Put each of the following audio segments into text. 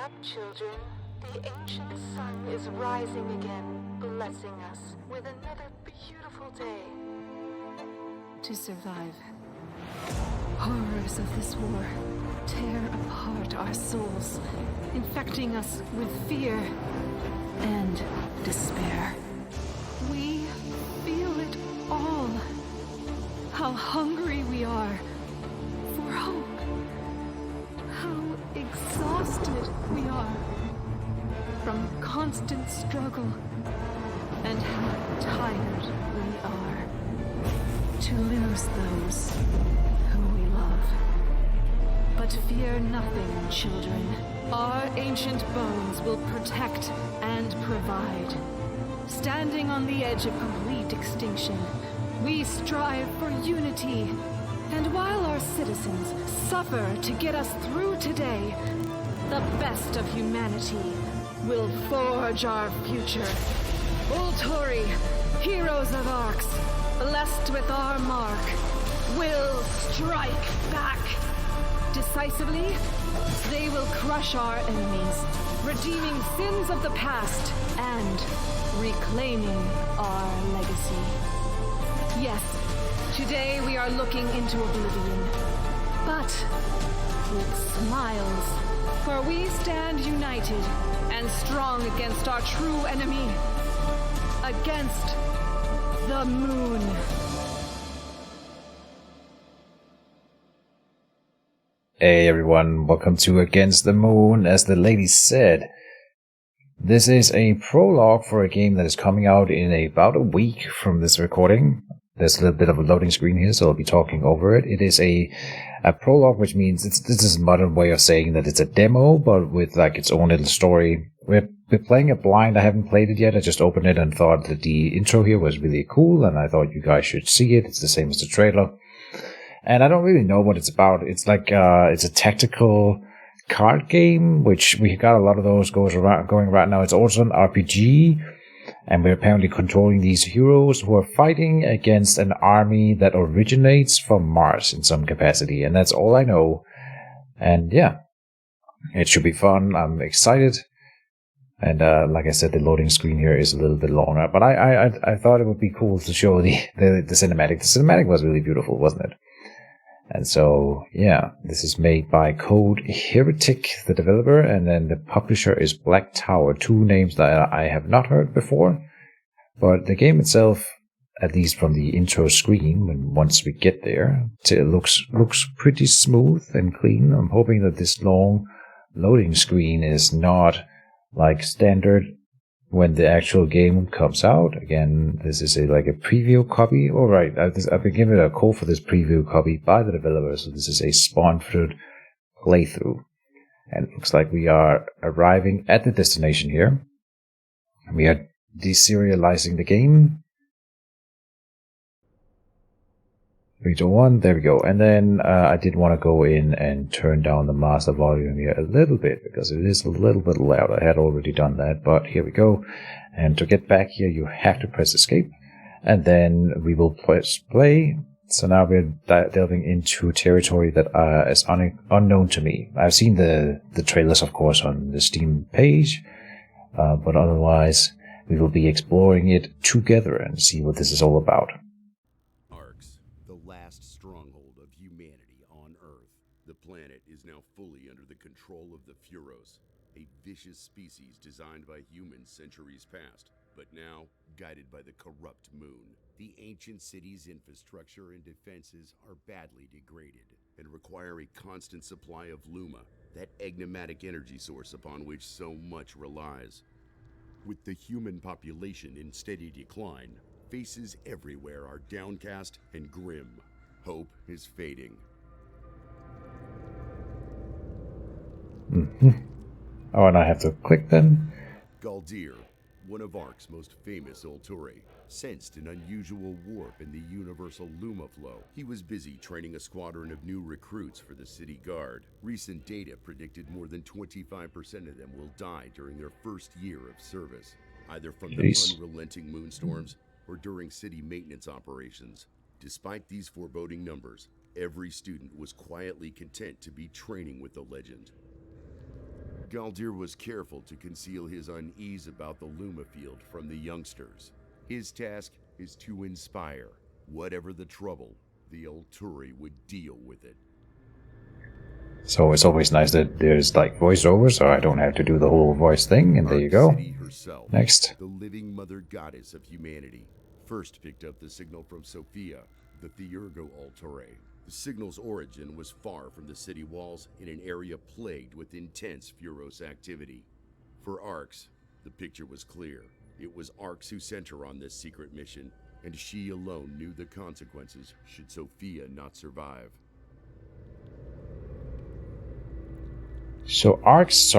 up, children. The ancient sun is rising again, blessing us with another beautiful day. To survive. Horrors of this war tear apart our souls, infecting us with fear and despair. We feel it all. How hungry we are for hope. How exhausted we are from constant struggle, and how tired we are to lose those who we love. But fear nothing, children. Our ancient bones will protect and provide. Standing on the edge of complete extinction, we strive for unity. And while our citizens suffer to get us through today, the best of humanity will forge our future. Volturi, heroes of Arx, blessed with our mark, will strike back. Decisively, they will crush our enemies, redeeming sins of the past and reclaiming our legacy. Yes, today we are looking into oblivion, but with smiles, for we stand united and strong against our true enemy, against the moon. Hey everyone, welcome to Against the Moon. As the lady said, this is a prologue for a game that is coming out in about a week from this recording. There's a little bit of a loading screen here, so I'll be talking over it. It is a prologue, which means this is a modern way of saying that it's a demo, but with like its own little story. We're playing it blind. I haven't played it yet. I just opened it and thought that the intro here was really cool, and I thought you guys should see it. It's the same as the trailer. And I don't really know what it's about. It's like it's a tactical card game, which we got a lot of those going right now. It's also an RPG, and we're apparently controlling these heroes who are fighting against an army that originates from Mars in some capacity. And that's all I know. And yeah, it should be fun. I'm excited. And like I said, the loading screen here is a little bit longer. But I thought it would be cool to show the cinematic. The cinematic was really beautiful, wasn't it? And so, yeah, this is made by Code Heretic, the developer, and then the publisher is Black Tower, two names that I have not heard before. But the game itself, at least from the intro screen, when once we get there, it looks pretty smooth and clean. I'm hoping that this long loading screen is not like standard when the actual game comes out. Again, this is a preview copy. All right, I've been given a code for this preview copy by the developer, so this is a sponsored playthrough. And it looks like we are arriving at the destination here. We are deserializing the game. 3 to 1, there we go. And then I did want to go in and turn down the master volume here a little bit, because it is a little bit loud. I had already done that, but here we go. And to get back here, you have to press escape, and then we will press play. So now we're delving into territory that is unknown to me. I've seen the trailers, of course, on the Steam page, but otherwise we will be exploring it together and see what this is all about. Stronghold of humanity on Earth. The planet is now fully under the control of the Furos, a vicious species designed by humans centuries past, but now guided by the corrupt moon. The ancient city's infrastructure and defenses are badly degraded and require a constant supply of Luma, that enigmatic energy source upon which so much relies. With the human population in steady decline, faces everywhere are downcast and grim. Hope is fading. Oh, and I have to click then? Galdir, one of Ark's most famous Ulturi, sensed an unusual warp in the universal Luma flow. He was busy training a squadron of new recruits for the city guard. Recent data predicted more than 25% of them will die during their first year of service, either from the unrelenting moonstorms or during city maintenance operations. Despite these foreboding numbers, every student was quietly content to be training with the legend. Galdir was careful to conceal his unease about the Luma field from the youngsters. His task is to inspire. Whatever the trouble, the Ulturi would deal with it. So it's always nice that there's like voiceover, so I don't have to do the whole voice thing, and there you go. Herself, Next. the living mother goddess of humanity, first picked up the signal from Sophia, the Theurgo Ulturi. The signal's origin was far from the city walls in an area plagued with intense Furos activity. For Arx, the picture was clear. It was Arx who sent her on this secret mission, and she alone knew the consequences should Sophia not survive. So Arx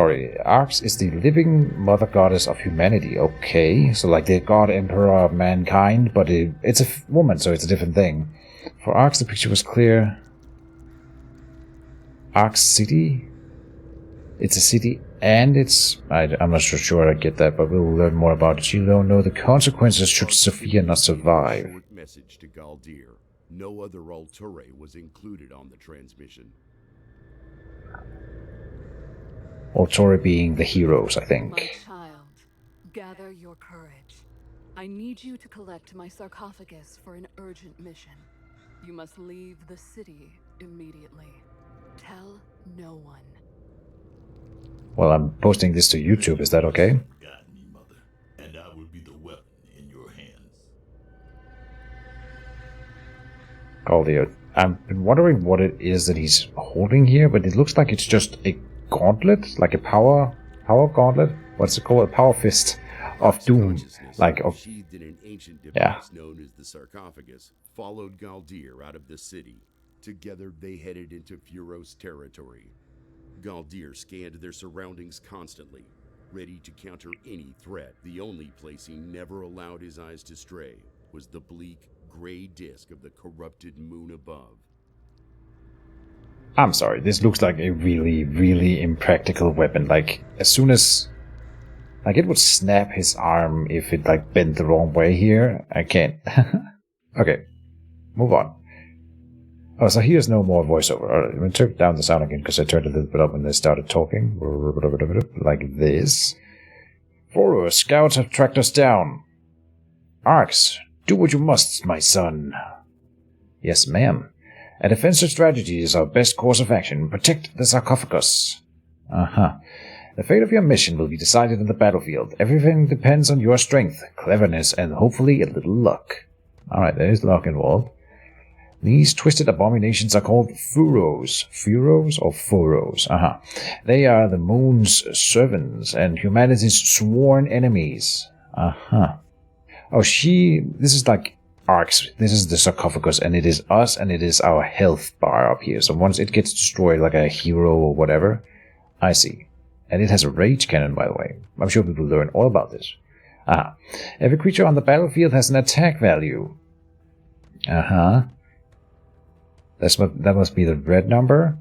is the living mother goddess of humanity. Okay, so like the god emperor of mankind, but it's a woman, so it's a different thing. For Arx, the picture was clear. Arx City? It's a city, and I'm not so sure I get that, but we'll learn more about it. You don't know the consequences should Sophia not survive. Short message to Galdir. No other Ulturi was included on the transmission. Ulturi being the heroes, I think. My child, gather your courage. I need you to collect my sarcophagus for an urgent mission. You must leave the city immediately. Tell no one. Well, I'm posting this to YouTube, is that okay? Got me, mother, and I will be the weapon in your hands. Galdir. I've been wondering what it is that he's holding here, but it looks like it's just a gauntlet, like a power gauntlet. What's it called? A power fist of doom, like of sheathed in an ancient device yeah. known as the sarcophagus, followed Galdir out of the city. Together they headed into Furos territory. Galdir scanned their surroundings constantly, ready to counter any threat. The only place he never allowed his eyes to stray was the bleak, gray disk of the corrupted moon above. I'm sorry, this looks like a really, really impractical weapon. Like, as soon as... Like, it would snap his arm if it, like, bent the wrong way here. I can't. Okay, move on. Oh, so here's no more voiceover. Alright, I'm gonna turn down the sound again, because I turned it a little bit up when they started talking. Like this. Forward, scouts have tracked us down. Arx, do what you must, my son. Yes, ma'am. A defensive strategy is our best course of action. Protect the sarcophagus. The fate of your mission will be decided in the battlefield. Everything depends on your strength, cleverness, and hopefully a little luck. Alright, there is luck involved. These twisted abominations are called Furos. Furos or Foros? They are the moon's servants and humanity's sworn enemies. Oh, this is like Arx. This is the sarcophagus, and it is us, and it is our health bar up here. So once it gets destroyed, like a hero or whatever, I see. And it has a rage cannon, by the way. I'm sure we will learn all about this. Every creature on the battlefield has an attack value. That must be the red number.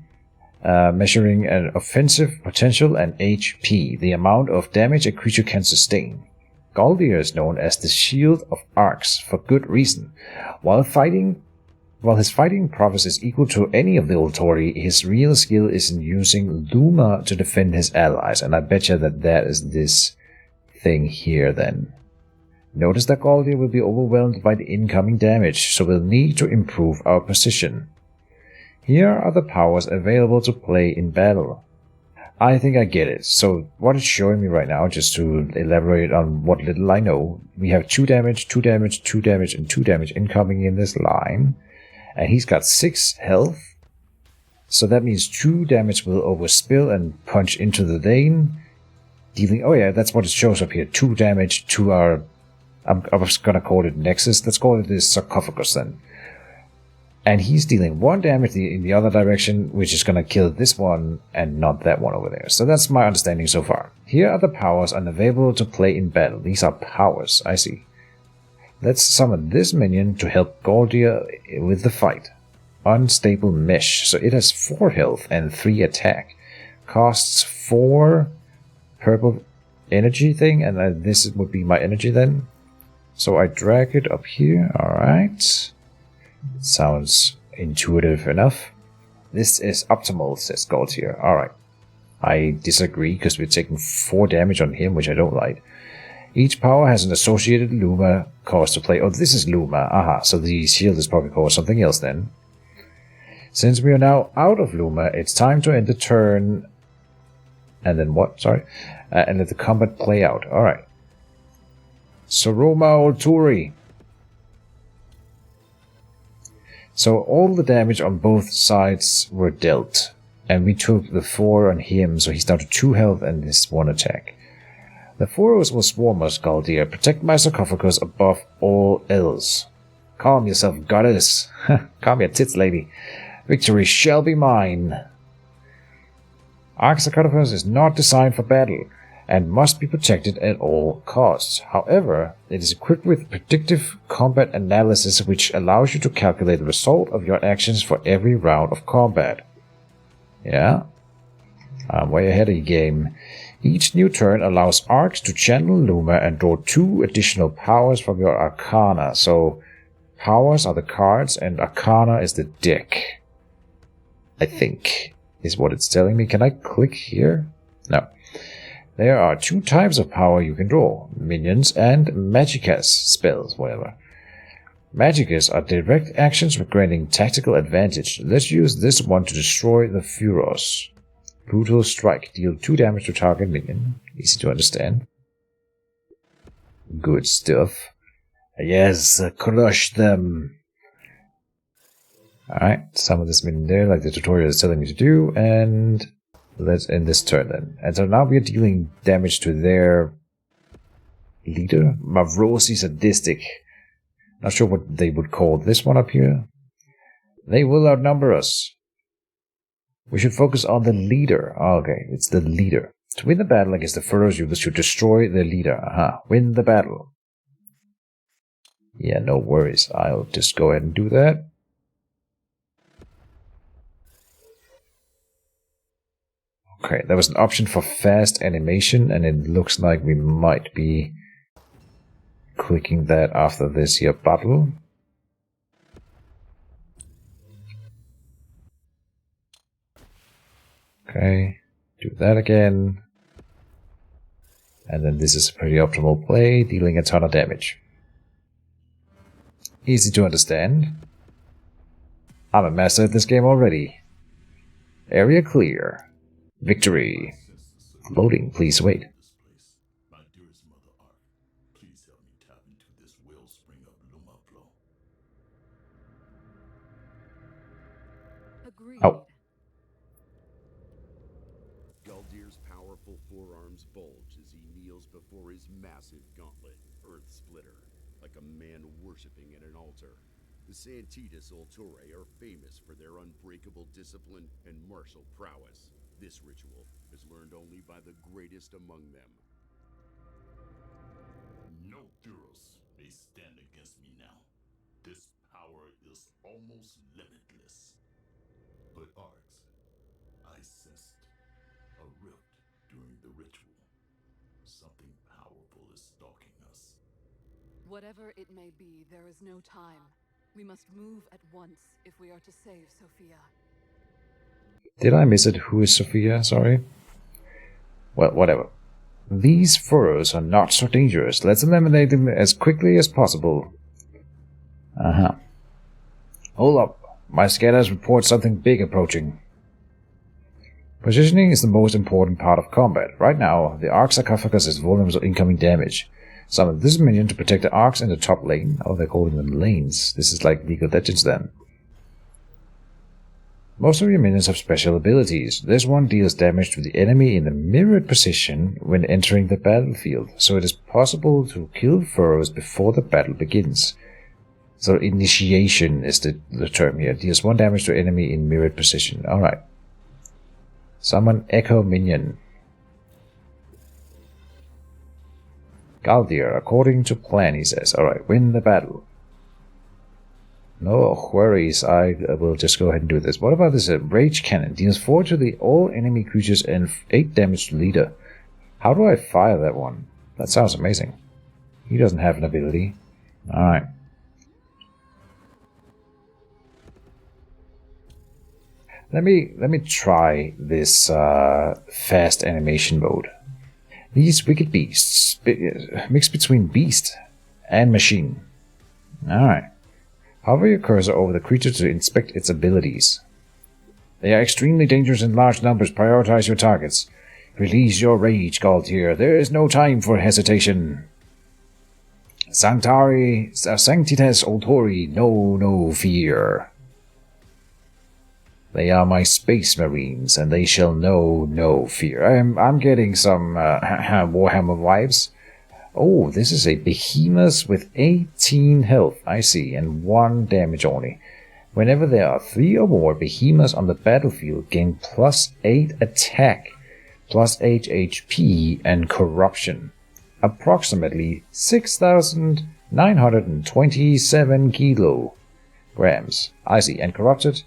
Measuring an offensive potential and HP, the amount of damage a creature can sustain. Galdir is known as the Shield of Arx for good reason. While his fighting prowess is equal to any of the Ulturi, his real skill is in using Luma to defend his allies, and I betcha that is this thing here then. Notice that Galdir will be overwhelmed by the incoming damage, so we'll need to improve our position. Here are the powers available to play in battle. I think I get it. So what it's showing me right now, just to elaborate on what little I know, we have 2 damage, 2 damage, 2 damage, and 2 damage incoming in this line. And he's got 6 health. So that means 2 damage will overspill and punch into the vein. Dealing, oh yeah, that's what it shows up here. 2 damage to our, I was gonna call it Nexus. Let's call it this sarcophagus then. And he's dealing 1 damage in the other direction, which is gonna kill this one and not that one over there. So that's my understanding so far. Here are the powers unavailable to play in battle. These are powers, I see. Let's summon this minion to help Galdir with the fight. Unstable Mesh. So it has 4 health and 3 attack. Costs 4 purple energy thing, and this would be my energy then. So I drag it up here. Alright. Sounds intuitive enough. This is optimal, says Galdir. Alright. I disagree, because we're taking 4 damage on him, which I don't like. Each power has an associated Luma cost to play. Oh, this is Luma. Aha, so the shield is probably called something else then. Since we are now out of Luma, it's time to end the turn. And then what? Sorry. And let the combat play out. Alright. Soroma Olturi. So all the damage on both sides were dealt. And we took the 4 on him, so he's down to 2 health and this 1 attack. The Foros will swarm us, Galdir. Protect my sarcophagus above all else. Calm yourself, goddess. Calm your tits, lady. Victory shall be mine. Ark sarcophagus is not designed for battle, and must be protected at all costs. However, it is equipped with predictive combat analysis, which allows you to calculate the result of your actions for every round of combat. Yeah? I'm way ahead of the game. Each new turn allows Arcs to channel Luma and draw 2 additional powers from your Arcana. So, powers are the cards and Arcana is the deck. I think, is what it's telling me. Can I click here? No. There are 2 types of power you can draw. Minions and Magickas spells, whatever. Magickas are direct actions with granting tactical advantage. Let's use this one to destroy the Furos. Brutal Strike. Deal 2 damage to target minion. Easy to understand. Good stuff. Yes, crush them. Alright, some of this minion there, like the tutorial is telling me to do, and let's end this turn then. And so now we are dealing damage to their leader, Mavrosi Sadistic. Not sure what they would call this one up here. They will outnumber us. We should focus on the leader. Oh, okay, it's the leader. To win the battle against the Furos, you should destroy the leader. Aha, win the battle. Yeah, no worries. I'll just go ahead and do that. Okay, there was an option for fast animation, and it looks like we might be clicking that after this here battle. Okay, do that again. And then this is a pretty optimal play, dealing a ton of damage. Easy to understand. I'm a master at this game already. Area clear. Victory. Loading, please wait. My dearest Mother Ark, please help me tap into this wellspring of Luma flow. Agreed. Oh. Galdir's powerful forearms bulge as he kneels before his massive gauntlet, Earth Splitter, like a man worshipping at an altar. The Santitas Ulturae are famous for their unbreakable discipline and martial prowess. This ritual is learned only by the greatest among them. No Furos may stand against me now. This power is almost limitless. But Arks, I sensed a rift during the ritual. Something powerful is stalking us. Whatever it may be, there is no time. We must move at once if we are to save Sophia. Did I miss it? Who is Sophia? Sorry. Well, whatever. These Furos are not so dangerous. Let's eliminate them as quickly as possible. Uh-huh. Hold up. My scanners report something big approaching. Positioning is the most important part of combat. Right now, the Ark sarcophagus is vulnerable to incoming damage. Summon this minion to protect the Arks in the top lane. Oh, they're calling them lanes. This is like League of Legends then. Most of your minions have special abilities. This one deals damage to the enemy in the mirrored position when entering the battlefield, so it is possible to kill Furos before the battle begins. So initiation is the term here. Deals 1 damage to enemy in mirrored position. Alright. Summon Echo Minion. Galdir, according to plan, he says. Alright, win the battle. No worries, I will just go ahead and do this. What about this Rage Cannon? Deals 4 to the all enemy creatures and 8 damage to leader. How do I fire that one? That sounds amazing. He doesn't have an ability. Alright. Let me try this fast animation mode. These wicked beasts, mixed between beast and machine. Alright. Hover your cursor over the creature to inspect its abilities. They are extremely dangerous in large numbers. Prioritize your targets. Release your rage, Galtier. There is no time for hesitation. Sanctitas Ultori, no fear. They are my space marines, and they shall know no fear. I'm getting some Warhammer vibes. Oh, this is a behemoth with 18 health, I see, and 1 damage only. Whenever there are 3 or more behemoths on the battlefield, gain +8 attack, +8 HP, and corruption. Approximately 6,927 kilograms. I see, and corrupted.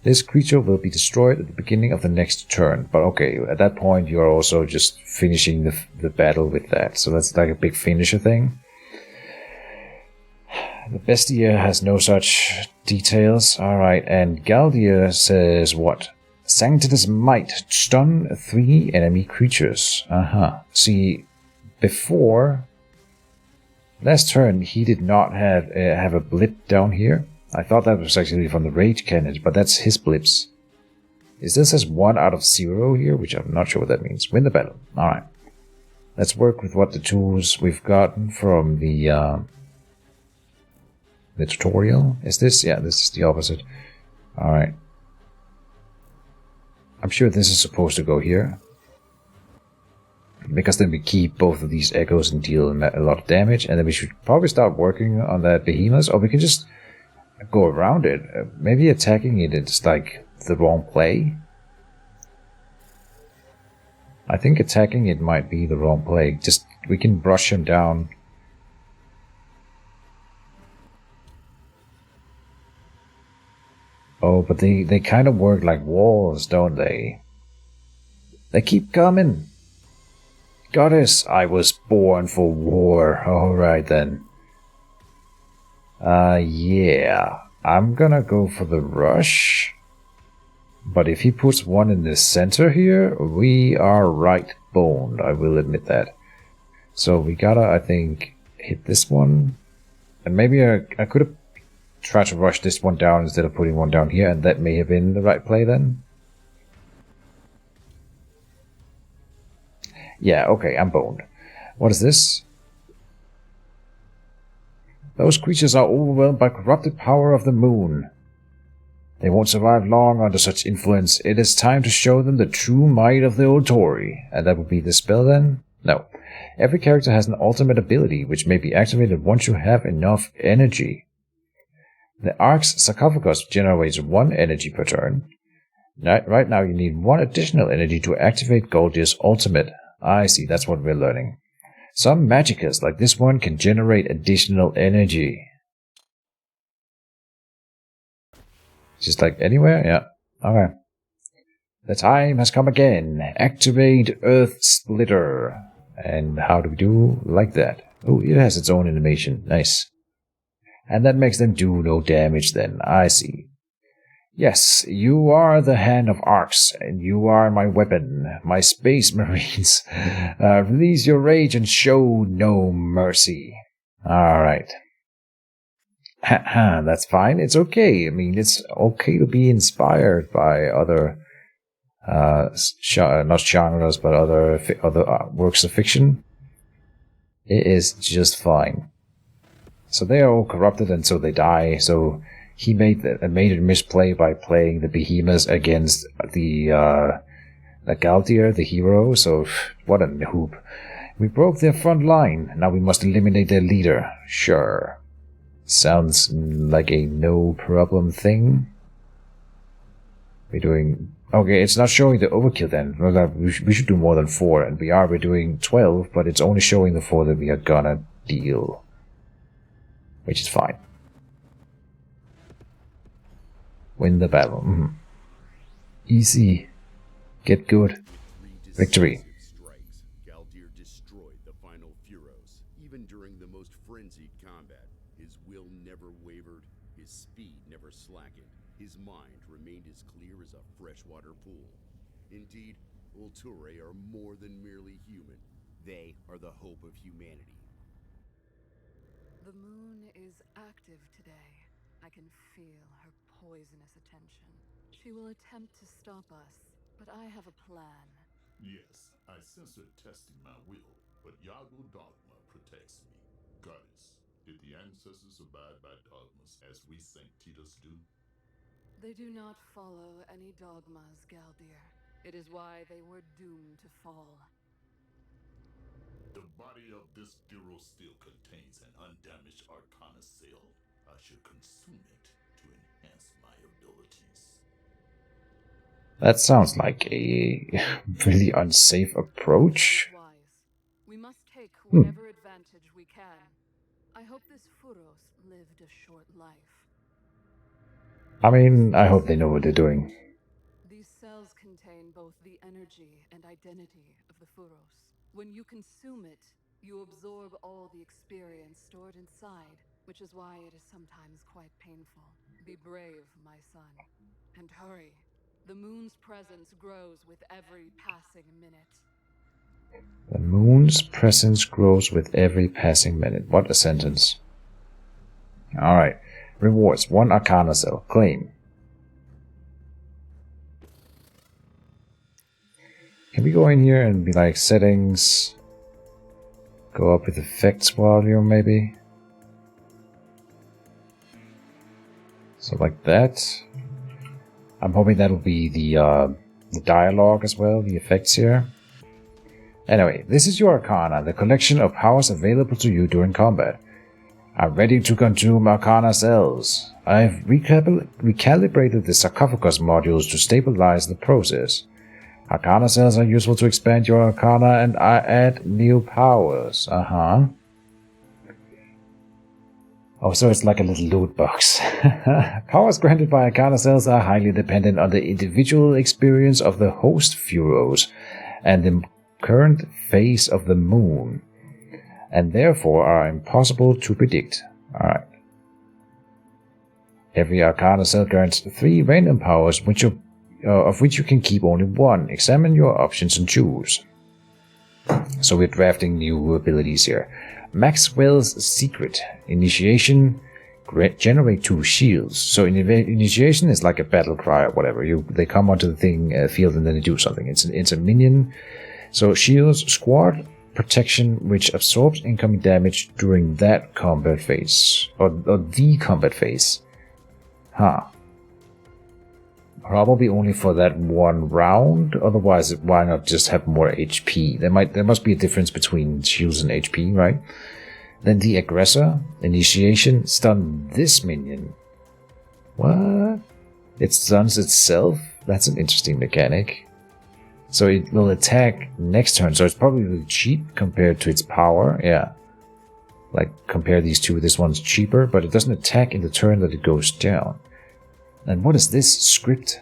This creature will be destroyed at the beginning of the next turn. But okay, at that point you are also just finishing the battle with that. So that's like a big finisher thing. The Bestia has no such details. Alright, and Galdier says what? Sanctitas Might. Stun 3 enemy creatures. See, before last turn he did not have a blip down here. I thought that was actually from the Rage Cannon, but that's his blips. Is this as 1 out of 0 here? Which I'm not sure what that means. Win the battle. Alright. Let's work with what the tools we've gotten from the tutorial. Is this? Yeah, this is the opposite. Alright. I'm sure this is supposed to go here. Because then we keep both of these echoes and deal a lot of damage. And then we should probably start working on that behemoth. Or we can just go around it. Maybe attacking it is like the wrong play. I think attacking it might be the wrong play. Just we can brush him down. Oh, but they kind of work like walls, don't they? They keep coming. Goddess, I was born for war. Alright then. Yeah. I'm gonna go for the rush. But if he puts one in the center here, we are right boned. I will admit that. So we gotta, I think, hit this one. And maybe I could have tried to rush this one down instead of putting one down here, and that may have been the right play then. Yeah, okay, I'm boned. What is this? Those creatures are overwhelmed by corrupted power of the moon. They won't survive long under such influence. It is time to show them the true might of the Ultori. And that would be the spell then? No. Every character has an ultimate ability, which may be activated once you have enough energy. The Ark's sarcophagus generates 1 energy per turn. Right now you need 1 additional energy to activate Goldier's ultimate. I see, that's what we're learning. Some magickas, like this one, can generate additional energy. Just like anywhere? Yeah. Okay. The time has come again. Activate Earth Splitter. And how do we do? Like that. Oh, it has its own animation. Nice. And that makes them do no damage then. I see. Yes, you are the hand of Arcs, and you are my weapon, my space marines. Release your rage and show no mercy. Alright. That's fine. It's okay. I mean, it's okay to be inspired by other, not genres, but other works of fiction. It is just fine. So they are all corrupted, and so they die. So he made a major misplay by playing the behemoths against the Galtier, the hero. So what a noob. We broke their front line. Now we must eliminate their leader. Sure. Sounds like a no problem thing. We're doing... Okay, it's not showing the overkill then. We should do more than 4, and we're doing 12, but it's only showing the 4 that we are gonna deal. Which is fine. Win the battle. Easy. Get good. Victory. Strikes, Galtier destroyed the final Furos. Even during the most frenzied combat, his will never wavered, his speed never slackened, his mind remained as clear is a freshwater pool. Indeed, Ulture are more than merely human. They are the hope of humanity. The moon is active today. I can feel her poisonous attention. She will attempt to stop us, but I have a plan. Yes, I sense her testing my will, but Yago Dogma protects me. Goddess, did the ancestors abide by dogmas as we Sanctitas do? They do not follow any dogmas, Galdir. It is why they were doomed to fall. The body of this Giro still contains an undamaged Arcana cell. I should consume it to enhance my abilities. That sounds like a really unsafe approach. Wise. We must take whatever advantage we can. I hope this Furos lived a short life. I mean, I hope they know what they're doing. These cells contain both the energy and identity of the Furos. When you consume it, you absorb all the experience stored inside, which is why it is sometimes quite painful. Be brave, my son, and hurry. The moon's presence grows with every passing minute. The moon's presence grows with every passing minute. What a sentence. Alright. Rewards. 1 Arcana cell. Claim. Can we go in here and be like settings? Go up with effects volume maybe? So like that. I'm hoping that'll be the dialogue as well, the effects here. Anyway, this is your Arcana, the collection of powers available to you during combat. I'm ready to consume Arcana cells. I've recalibrated the sarcophagus modules to stabilize the process. Arcana cells are useful to expand your Arcana and add new powers. Oh, so it's like a little loot box. Powers granted by Arcana cells are highly dependent on the individual experience of the host Furos and the current phase of the moon, and therefore are impossible to predict. Alright. Every Arcana cell grants 3 random powers, of which you can keep only 1. Examine your options and choose. So we're drafting new abilities here. Maxwell's Secret. Initiation. Generate 2 shields. So initiation is like a battle cry or whatever. They come onto the field and then they do something. It's a minion. So shields, squad protection, which absorbs incoming damage during that combat phase. Or the combat phase. Probably only for that one round, otherwise why not just have more HP? There must be a difference between shields and HP, right? Then the aggressor, initiation, stun this minion. What? It stuns itself? That's an interesting mechanic. So it will attack next turn, so it's probably really cheap compared to its power, yeah. Like, compare these two, this one's cheaper, but it doesn't attack in the turn that it goes down. And what is this script?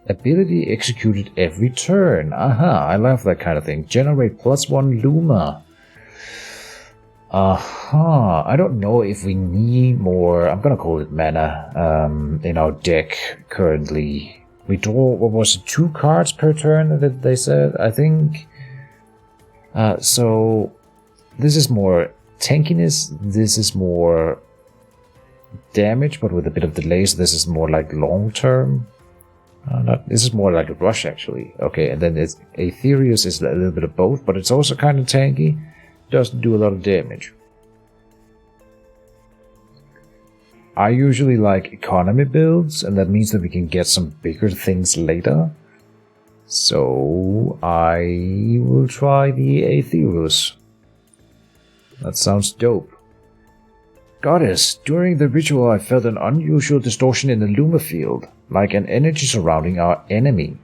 Ability executed every turn. I love that kind of thing. Generate +1 Luma. I don't know if we need more, I'm gonna call it mana, in our deck currently. We draw, what was it, 2 cards per turn that they said, I think. So, this is more tankiness, this is more damage, but with a bit of delay, so this is more like long term. This is more like a rush, actually. Okay, and then it's Aetherius is a little bit of both, but it's also kind of tanky. Doesn't do a lot of damage. I usually like economy builds, and that means that we can get some bigger things later. So I will try the Aetherius. That sounds dope. Goddess, during the ritual I felt an unusual distortion in the Luma field, like an energy surrounding our enemy.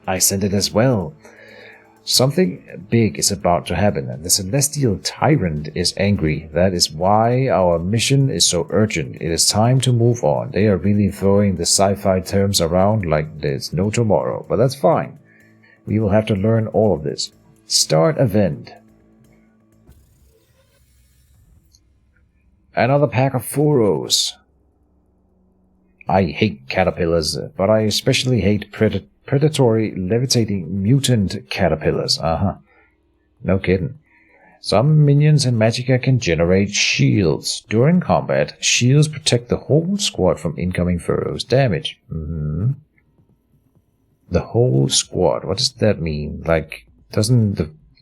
I sent it as well. Something big is about to happen, and the Celestial Tyrant is angry. That is why our mission is so urgent. It is time to move on. They are really throwing the sci-fi terms around like there's no tomorrow, but that's fine. We will have to learn all of this. Start event. Another pack of Furos. I hate caterpillars, but I especially hate predatory levitating mutant caterpillars. No kidding. Some minions in Magicka can generate shields. During combat, shields protect the whole squad from incoming furrows damage. The whole squad. What does that mean? Like,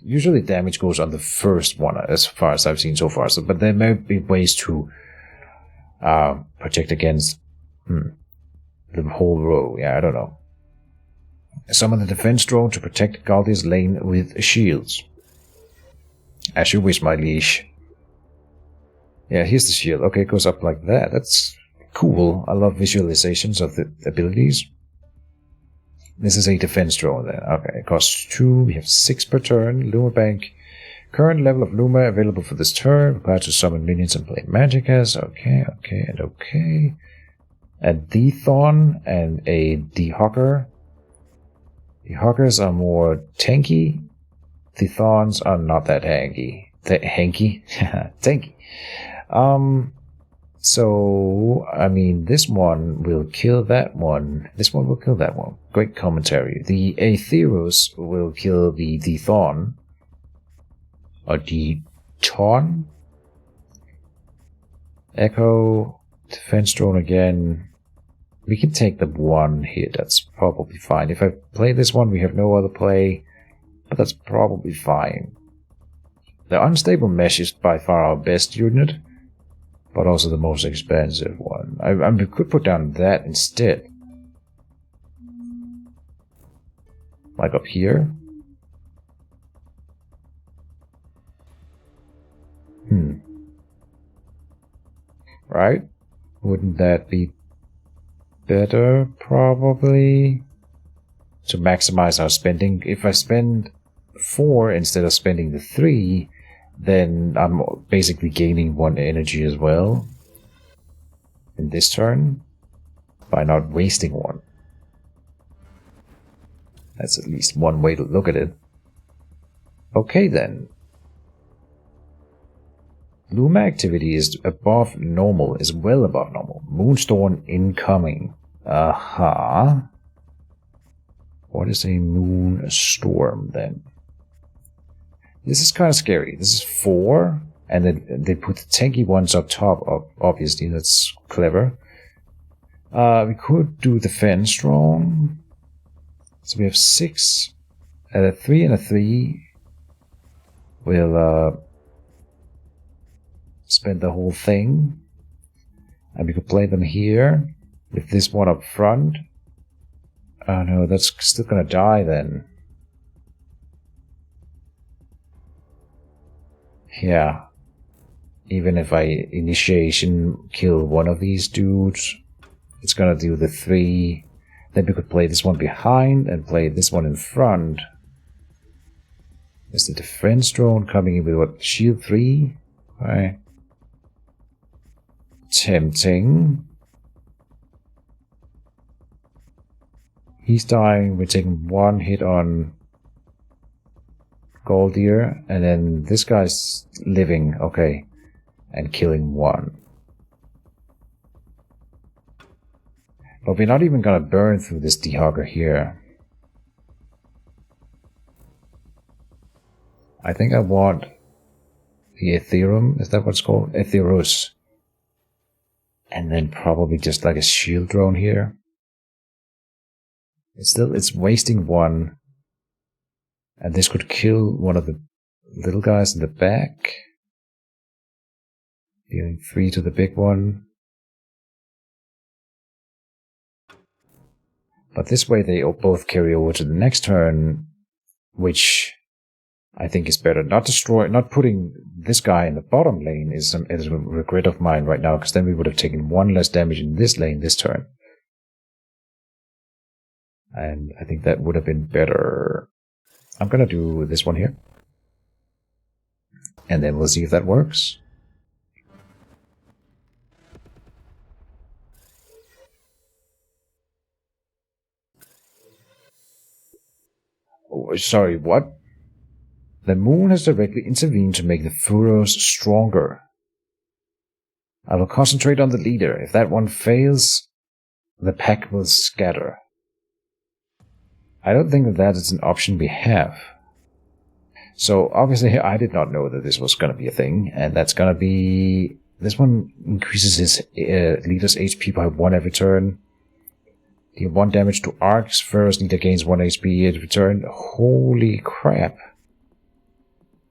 usually damage goes on the first one, as far as I've seen so far. But there may be ways to protect against the whole row. Yeah, I don't know. Summon the defense drone to protect Galdia's lane with shields. As you wish, my liege. Yeah, here's the shield. Okay, it goes up like that. That's cool. I love visualizations of the abilities. This is a defense drone then. Okay, it costs 2. We have 6 per turn. Luma Bank. Current level of Luma available for this turn. Required to summon minions and play Magickas. Okay. A D-Thon and a D-Hawker. The Hawkers are more tanky. The Thorns are not that hanky. Tanky. So, I mean, this one will kill that one. This one will kill that one. Great commentary. The Aetheros will kill the Thorn. Or the Ton. Echo. Defense drone again. We can take the one hit. That's probably fine. If I play this one, we have no other play. But that's probably fine. The Unstable Mesh is by far our best unit, but also the most expensive one. I could put down that instead. Like up here. Right? Wouldn't that be better, probably? To maximize our spending. If I spend 4 instead of spending the 3, then I'm basically gaining 1 energy as well in this turn by not wasting 1. That's at least one way to look at it. Okay then. Luma activity is above normal, is well above normal. Moonstorm incoming. What is a moonstorm then? This is kind of scary. This is 4, and then they put the tanky ones up top. Obviously, that's clever. We could do defense strong. So we have 6, a 3 and a 3. We'll spend the whole thing, and we could play them here with this one up front. Oh no, that's still gonna die then. Yeah. Even if I initiation kill one of these dudes, it's gonna do the 3. Then we could play this one behind and play this one in front. Is the defense drone coming in with what? Shield 3? Right. Tempting. He's dying. We're taking 1 hit on Galdia, and then this guy's living, okay, and killing 1. But we're not even gonna burn through this Dehogger here. I think I want the Ethereum, is that what it's called? Aetheros. And then probably just like a shield drone here. It's wasting 1. And this could kill one of the little guys in the back. Dealing 3 to the big one. But this way they both carry over to the next turn, which I think is better. Not putting this guy in the bottom lane is a regret of mine right now, because then we would have taken 1 less damage in this lane this turn. And I think that would have been better. I'm gonna do this one here. And then we'll see if that works. Oh, sorry, what? The moon has directly intervened to make the furrows stronger. I will concentrate on the leader. If that one fails, the pack will scatter. I don't think that is an option we have. So obviously I did not know that this was going to be a thing, and that's going to be... This one increases his leader's HP by 1 every turn. Deal 1 damage to arcs. First leader gains 1 HP every turn. Holy crap.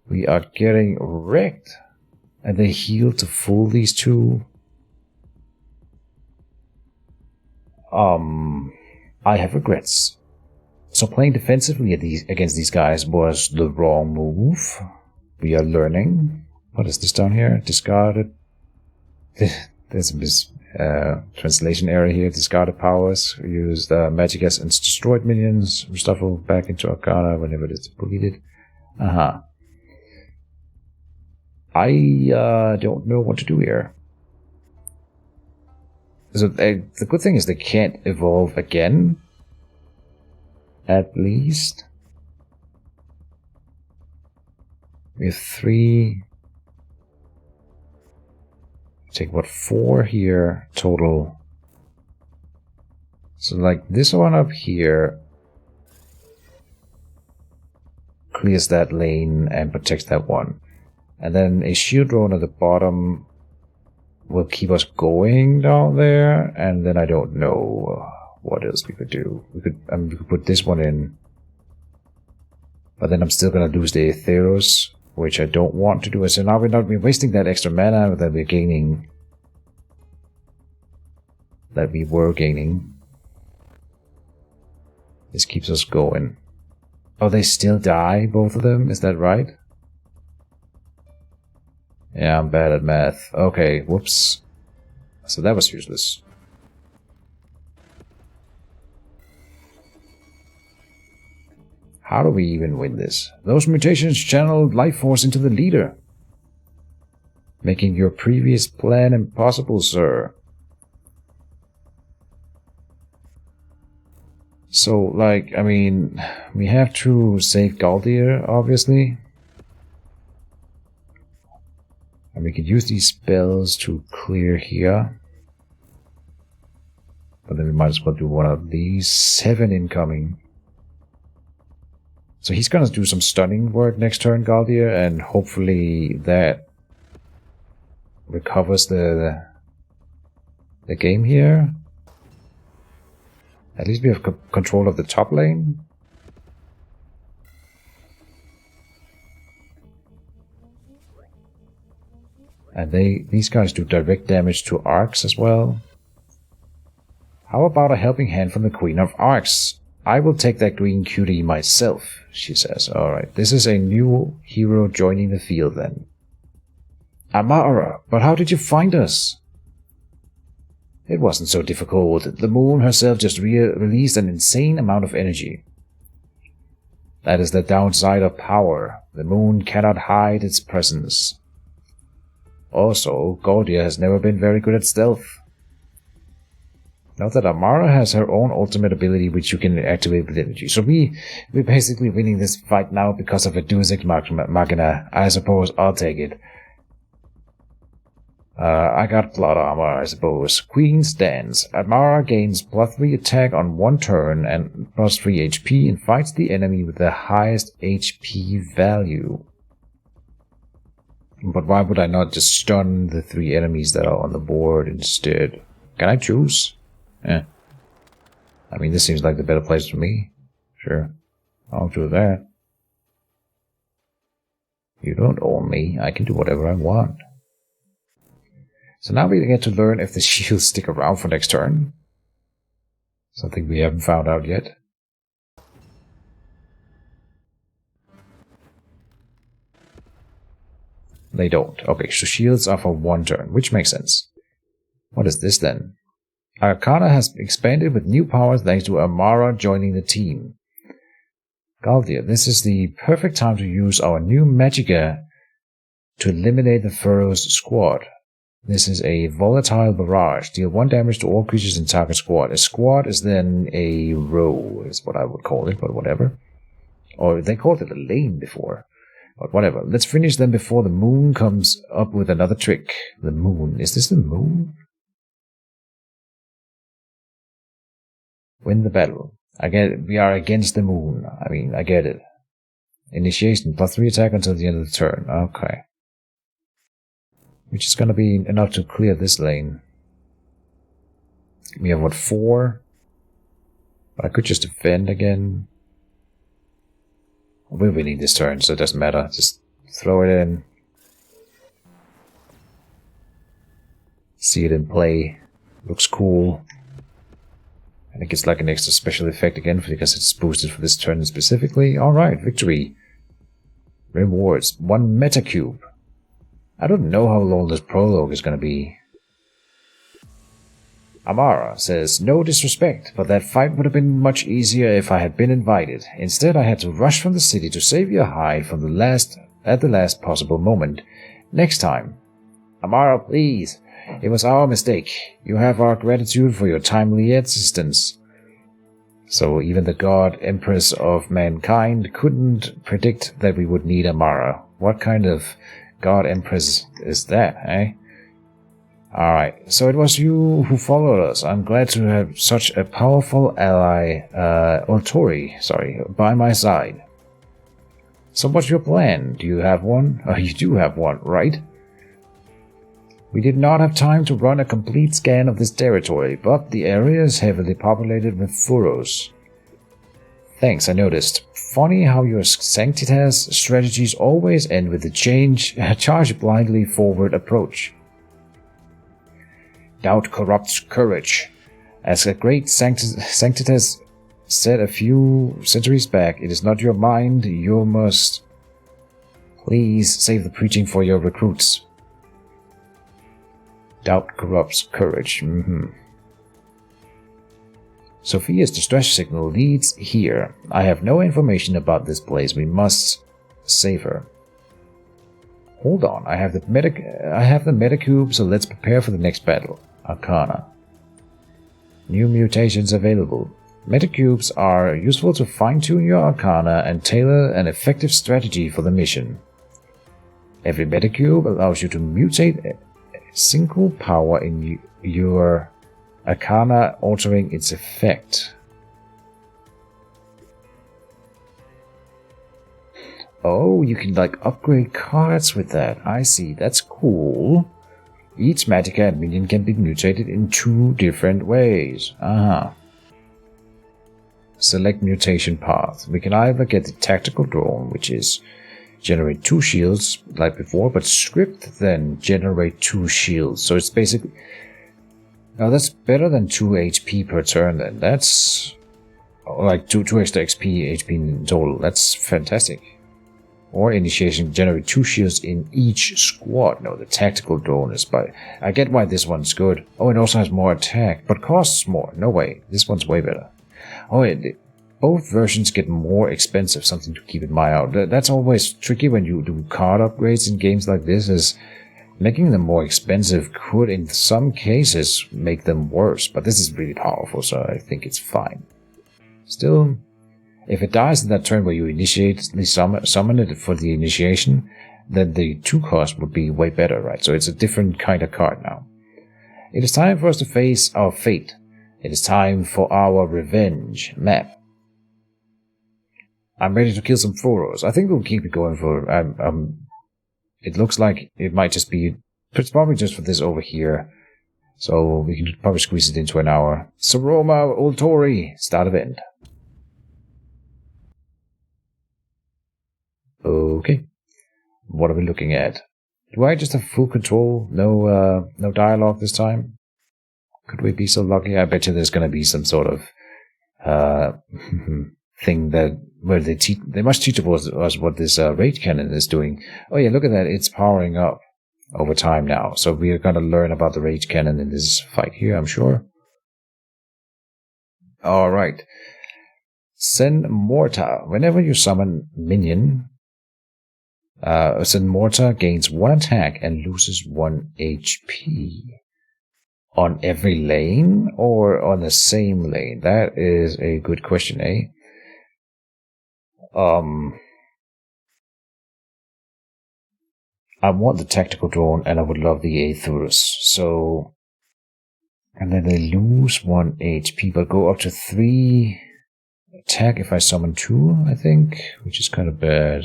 We are getting wrecked. And they heal to full, these two. I have regrets. So playing defensively against these guys was the wrong move. We are learning. What is this down here? Discarded. There's a translation error here. Discarded powers. Used magic as and destroyed minions. Reshuffle back into Arcana whenever it is deleted. I don't know what to do here. So the good thing is they can't evolve again. At least. We have 3. Take what, 4 here total. So like this one up here clears that lane and protects that one. And then a shield drone at the bottom will keep us going down there. And then I don't know what else we could do. We could put this one in. But then I'm still going to lose the Aetheros, which I don't want to do. So now we're wasting that extra mana that we're gaining. That we were gaining. This keeps us going. Oh, they still die, both of them? Is that right? Yeah, I'm bad at math. Okay, whoops. So that was useless. How do we even win this? Those mutations channeled life force into the leader, making your previous plan impossible, sir. So, like, I mean, we have to save Galdir, obviously. And we can use these spells to clear here. But then we might as well do one of these. 7 incoming. So he's gonna do some stunning work next turn, Galdir, and hopefully that recovers the game here. At least we have control of the top lane. And these guys do direct damage to arcs as well. How about a helping hand from the Queen of Arcs? I will take that green cutie myself, she says. Alright, this is a new hero joining the field then. Amara, but how did you find us? It wasn't so difficult. The moon herself just released an insane amount of energy. That is the downside of power. The moon cannot hide its presence. Also, Galdir has never been very good at stealth. Note that Amara has her own ultimate ability which you can activate with energy. So we're basically winning this fight now because of a Deus Ex Machina. I suppose I'll take it. I got plot armor, I suppose. Queen stands. Amara gains +3 attack on 1 turn and +3 HP and fights the enemy with the highest HP value. But why would I not just stun the 3 enemies that are on the board instead? Can I choose? I mean, this seems like the better place for me. Sure. I'll do that. You don't own me. I can do whatever I want. So now we get to learn if the shields stick around for next turn. Something we haven't found out yet. They don't. Okay, so shields are for 1 turn, which makes sense. What is this then? Arcana has expanded with new powers thanks to Amara joining the team. Galdir, this is the perfect time to use our new Magicka to eliminate the Furrow's squad. This is a volatile barrage. Deal 1 damage to all creatures in target squad. A squad is then a row, is what I would call it, but whatever. Or they called it a lane before. But whatever. Let's finish them before the moon comes up with another trick. The moon. Is this the moon? Win the battle. I get it. We are against the moon. I mean, I get it. Initiation, +3 attack until the end of the turn. Okay. Which is gonna be enough to clear this lane. We have, what, 4? But I could just defend again. We're winning this turn, so it doesn't matter. Just throw it in. See it in play. Looks cool. And it gets like an extra special effect again because it's boosted for this turn specifically. Alright, victory. Rewards. 1 meta cube. I don't know how long this prologue is gonna be. Amara says, no disrespect, but that fight would have been much easier if I had been invited. Instead, I had to rush from the city to save your hide from at the last possible moment. Next time. Amara, please. It was our mistake. You have our gratitude for your timely assistance. So even the god empress of mankind couldn't predict that we would need Amara. What kind of god empress is that, eh? Alright, so it was you who followed us. I'm glad to have such a powerful ally, by my side. So what's your plan? Do you have one? You do have one, right? We did not have time to run a complete scan of this territory, but the area is heavily populated with furrows. Thanks, I noticed. Funny how your Sanctitas strategies always end with the charge blindly forward approach. Doubt corrupts courage. As a great Sanctitas said a few centuries back, it is not your mind, you must... Please save the preaching for your recruits. Doubt corrupts courage. Sophia's distress signal leads here. I have no information about this place. We must save her. Hold on, I have the metacube, so let's prepare for the next battle. Arcana. New mutations available. Metacubes are useful to fine-tune your arcana and tailor an effective strategy for the mission. Every metacube allows you to mutate a single power in your arcana, altering its effect. Oh, you can like upgrade cards with that. I see, that's cool. Each Magicka and minion can be mutated in 2 different ways. Select mutation path. We can either get the tactical drone, which is generate 2 shields like before, but script then generate 2 shields. So it's basically... Now that's better than 2 HP per turn then. That's like 2 extra HP in total. That's fantastic. Or initiation, generate 2 shields in each squad. No, the tactical drone is by... I get why this one's good. Oh, it also has more attack, but costs more. No way, this one's way better. Oh, both versions get more expensive, something to keep in mind out. That's always tricky when you do card upgrades in games like this, is making them more expensive could in some cases make them worse, but this is really powerful, so I think it's fine. Still... If it dies in that turn where you initiate summon it for the initiation, then the 2 cost would be way better, right? So it's a different kind of card now. It is time for us to face our fate. It is time for our revenge. Map. I'm ready to kill some furrows. I think we'll keep it going for... it looks like it might just be... It's probably just for this over here. So we can probably squeeze it into an hour. Soroma Ultori. Start event. Okay. What are we looking at? Do I just have full control? No dialogue this time? Could we be so lucky? I bet you there's going to be some sort of thing that where they must teach us what this rage cannon is doing. Oh yeah, look at that! It's powering up over time now. So we are going to learn about the rage cannon in this fight here, I'm sure. All right. Send Morta. Whenever you summon minion. Zen Mortar gains 1 attack and loses 1 HP. On every lane or on the same lane? That is a good question, eh? I want the tactical drone and I would love the Aethurus. So And then they lose 1 HP, but go up to 3 attack if I summon 2, I think, which is kind of bad.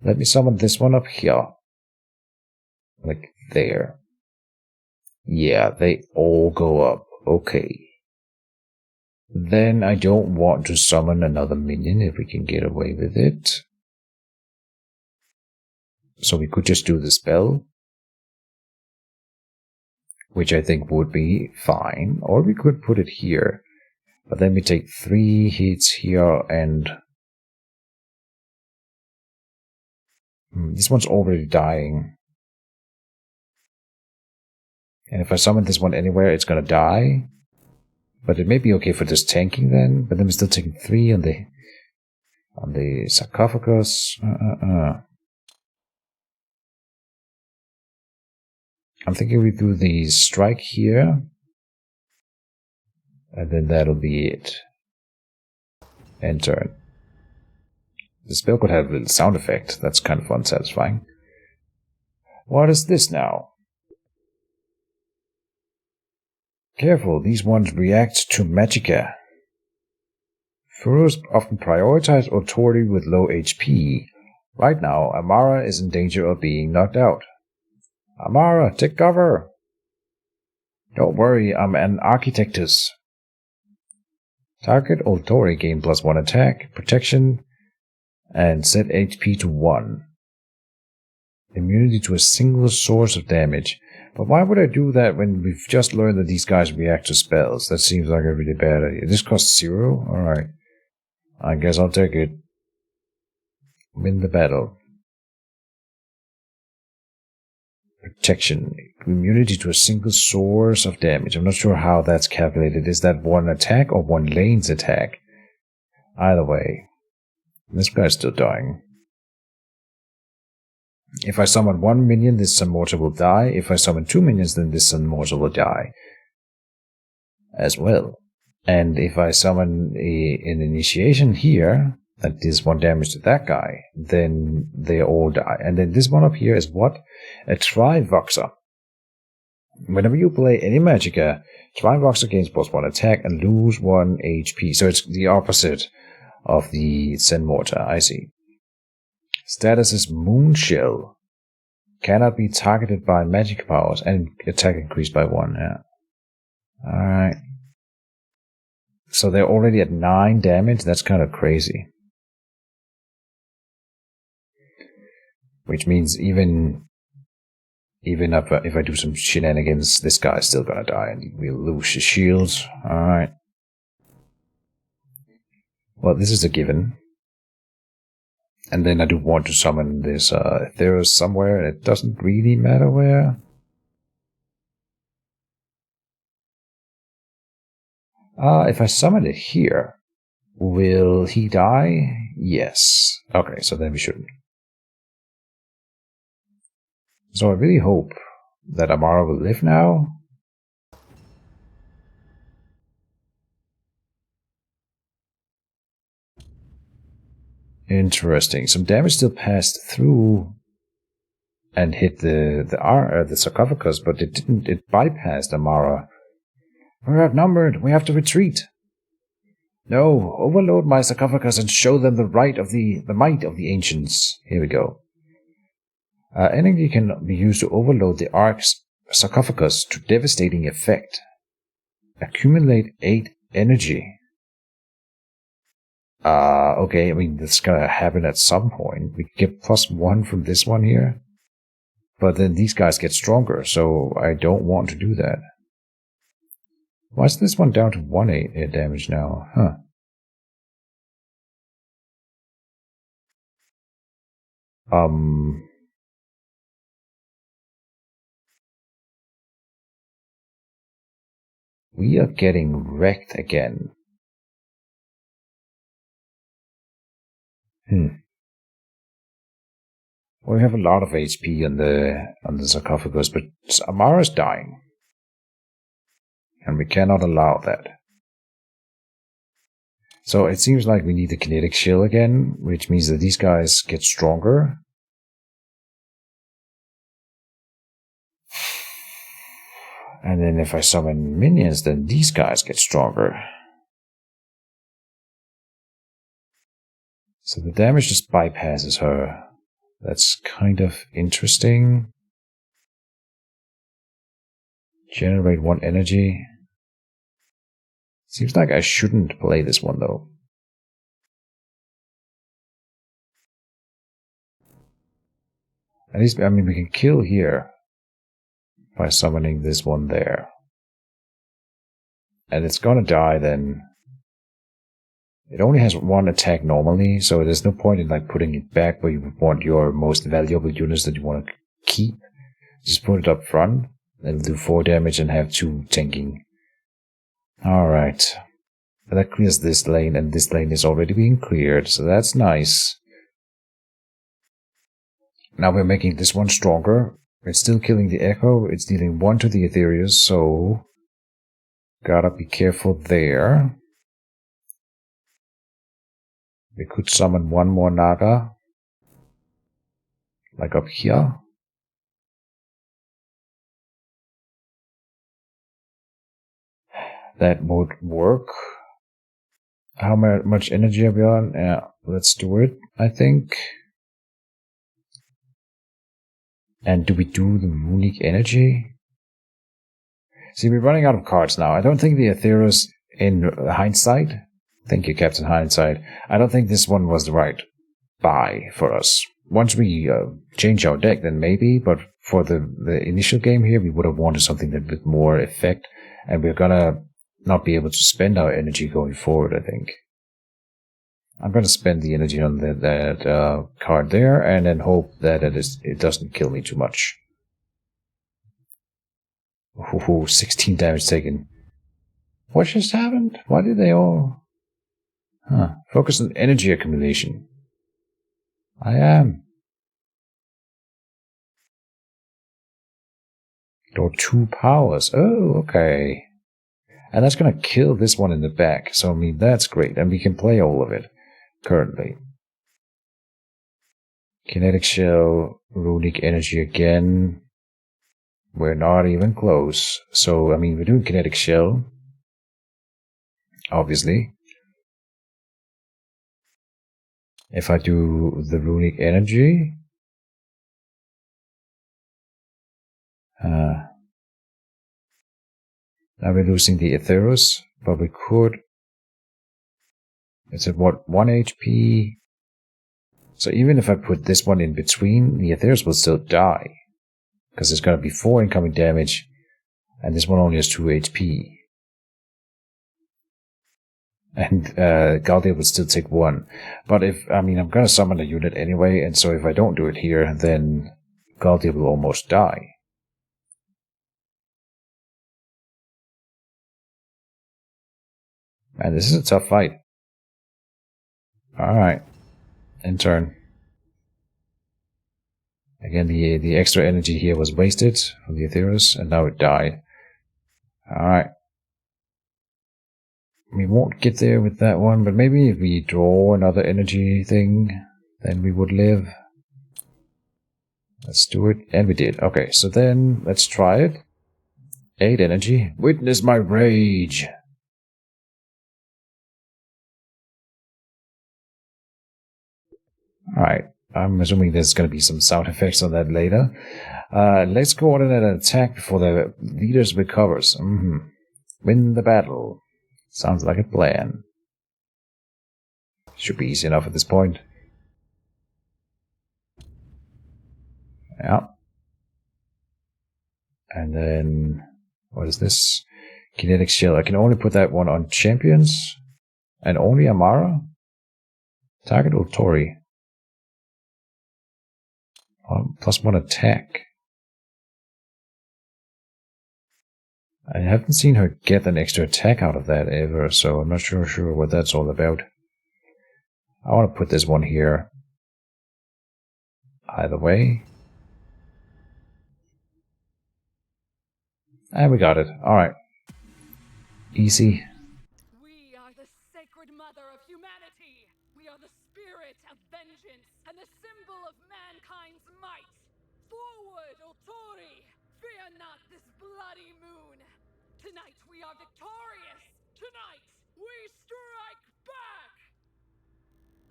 Let me summon this one up here. Like there. Yeah, they all go up. Okay. Then I don't want to summon another minion if we can get away with it. So we could just do the spell, which I think would be fine. Or we could put it here. But then we take 3 hits here and... this one's already dying. And if I summon this one anywhere, it's gonna die. But it may be okay for just tanking then. But then we're still taking 3 on the sarcophagus. I'm thinking we do the strike here. And then that'll be it. End turn. The spell could have a little sound effect. That's kind of unsatisfying. What is this now? Careful, these ones react to magicka. Furrows often prioritize authority with low HP. Right now, Amara is in danger of being knocked out. Amara, take cover! Don't worry, I'm an Architectus. Target authority gain +1 attack, protection, and set HP to 1. Immunity to a single source of damage. But why would I do that when we've just learned that these guys react to spells? That seems like a really bad idea. This costs 0? Alright. I guess I'll take it. Win the battle. Protection. Immunity to a single source of damage. I'm not sure how that's calculated. Is that 1 attack or 1 lane's attack? Either way. This guy's still dying. If I summon 1 minion, this Sun Mortar will die. If I summon 2 minions, then this Sun Mortar will die as well. And if I summon an initiation here, that deals 1 damage to that guy, then they all die. And then this one up here is what? A Trivoxer. Whenever you play any magicka, Trivoxer gains +1 attack and lose 1 HP. So it's the opposite of the Sun Mortar, I see. Status is Moonshell. Cannot be targeted by magic powers and attack increased by 1. Yeah. Alright. So they're already at 9 damage. That's kind of crazy. Which means even if I do some shenanigans, this guy's still gonna die and we'll lose his shields. Alright. Well, this is a given. And then I do want to summon this Theros somewhere, and it doesn't really matter where. If I summon it here, will he die? Yes. Okay, so then we shouldn't. So I really hope that Amara will live now. Interesting. Some damage still passed through and hit the sarcophagus, but it didn't. It bypassed Amara. We're outnumbered. We have to retreat. No, overload my sarcophagus and show them the might of the ancients. Here we go. Energy can be used to overload the Ark's sarcophagus to devastating effect. Accumulate 8 energy. Okay, I mean, that's gonna happen at some point. We get +1 from this one here. But then these guys get stronger, so I don't want to do that. Why is this one down to 1 damage now? Huh. We are getting wrecked again. Well, we have a lot of HP on the sarcophagus, but Amara's dying. And we cannot allow that. So it seems like we need the kinetic shield again, which means that these guys get stronger. And then if I summon minions, then these guys get stronger. So the damage just bypasses her. That's kind of interesting. Generate 1 energy. Seems like I shouldn't play this one though. At least, I mean, we can kill here by summoning this one there. And it's gonna die then. It only has 1 attack normally, so there's no point in like putting it back where you want your most valuable units that you want to keep. Just put it up front. It'll do 4 damage and have 2 tanking. Alright. That clears this lane, and this lane is already being cleared, so that's nice. Now we're making this one stronger. It's still killing the Echo. It's dealing 1 to the Ethereus, so gotta be careful there. We could summon 1 more Naga. Like up here. That would work. How much energy are we on? Yeah, let's do it, I think. And do we do the runic energy? See, we're running out of cards now. I don't think the Aetheros, in hindsight, thank you, Captain Hindsight, I don't think this one was the right buy for us. Once we change our deck, then maybe, but for the initial game here, we would have wanted something that with more effect, and we're gonna not be able to spend our energy going forward, I think. I'm gonna spend the energy on that card there, and then hope that it doesn't kill me too much. Ooh, 16 damage taken. What just happened? Why did they all... Focus on energy accumulation. I am. Or 2 powers. Oh, okay. And that's gonna kill this one in the back. So, I mean, that's great. And we can play all of it. Currently. Kinetic Shell. Runic Energy again. We're not even close. So, I mean, we're doing Kinetic Shell. Obviously. If I do the Runic Energy... now we're losing the Aetheros, but we could... It's at what, 1 HP? So even if I put this one in between, the Aetheros will still die. Because there's going to be 4 incoming damage, and this one only has 2 HP. And Galdia would still take 1. But if, I mean, I'm going to summon a unit anyway, and so if I don't do it here, then Galdia will almost die. Man, this is a tough fight. Alright. In turn. Again, the extra energy here was wasted from the Aetheros, and now it died. Alright. We won't get there with that one, but maybe if we draw another energy thing, then we would live. Let's do it. And we did. Okay, so then let's try it. 8 energy. Witness my rage! Alright, I'm assuming there's going to be some sound effects on that later. Let's coordinate an attack before the leaders recovers. Win the battle. Sounds like a plan. Should be easy enough at this point. Yeah. And then... what is this? Kinetic Shell. I can only put that one on champions. And only Amara? Target or Tori? +1 attack. I haven't seen her get an extra attack out of that ever, so I'm not sure what that's all about. I want to put this one here. Either way. And we got it. Alright. Easy. We are the sacred mother of humanity. We are the spirit of vengeance and the symbol of mankind's might. Forward, Otori! Fear not this bloody moon! Tonight we are victorious! Tonight we strike back!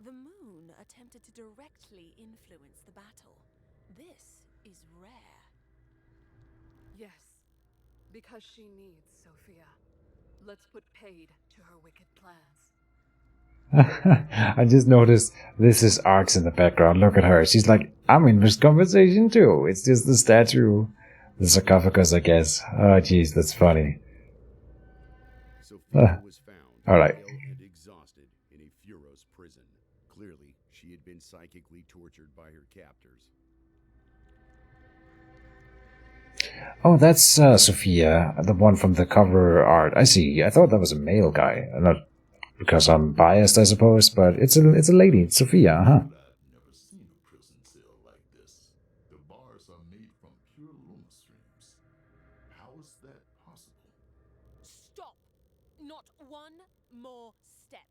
The moon attempted to directly influence the battle. This is rare. Yes, because she needs Sophia. Let's put paid to her wicked plans. I just noticed this is Arx in the background. Look at her. She's like, I'm in this conversation too. It's just the statue. The sarcophagus, I guess. Oh, jeez, that's funny. Sophia was found all right. pale and exhausted in a Furos prison. Clearly, she had been psychically tortured by her captors. Oh, that's Sophia, the one from the cover art. I see. I thought that was a male guy. Not because I'm biased, I suppose, but it's a lady. It's Sophia, huh? I've never seen a prison cell like this. The bars are made from pure luma streams. How is that possible? Stop! Not one more step.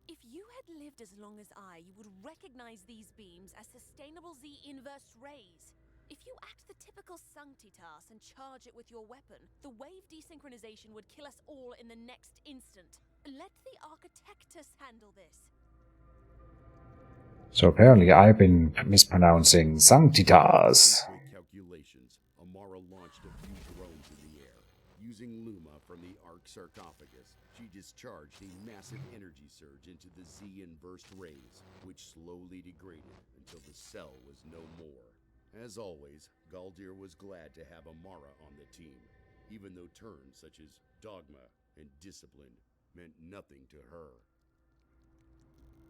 If you had lived as long as I, you would recognize these beams as sustainable Z-inverse rays. If you act the typical Sanctitas and charge it with your weapon, the wave desynchronization would kill us all in the next instant. Let the Architectus handle this. So apparently I've been mispronouncing Sanctitas. Quick calculations, Amara launched a few drones in the air. Using Luma from the Ark sarcophagus, she discharged a massive energy surge into the Z-inversed rays, which slowly degraded until the cell was no more. As always, Galdir was glad to have Amara on the team, even though terms such as dogma and discipline meant nothing to her.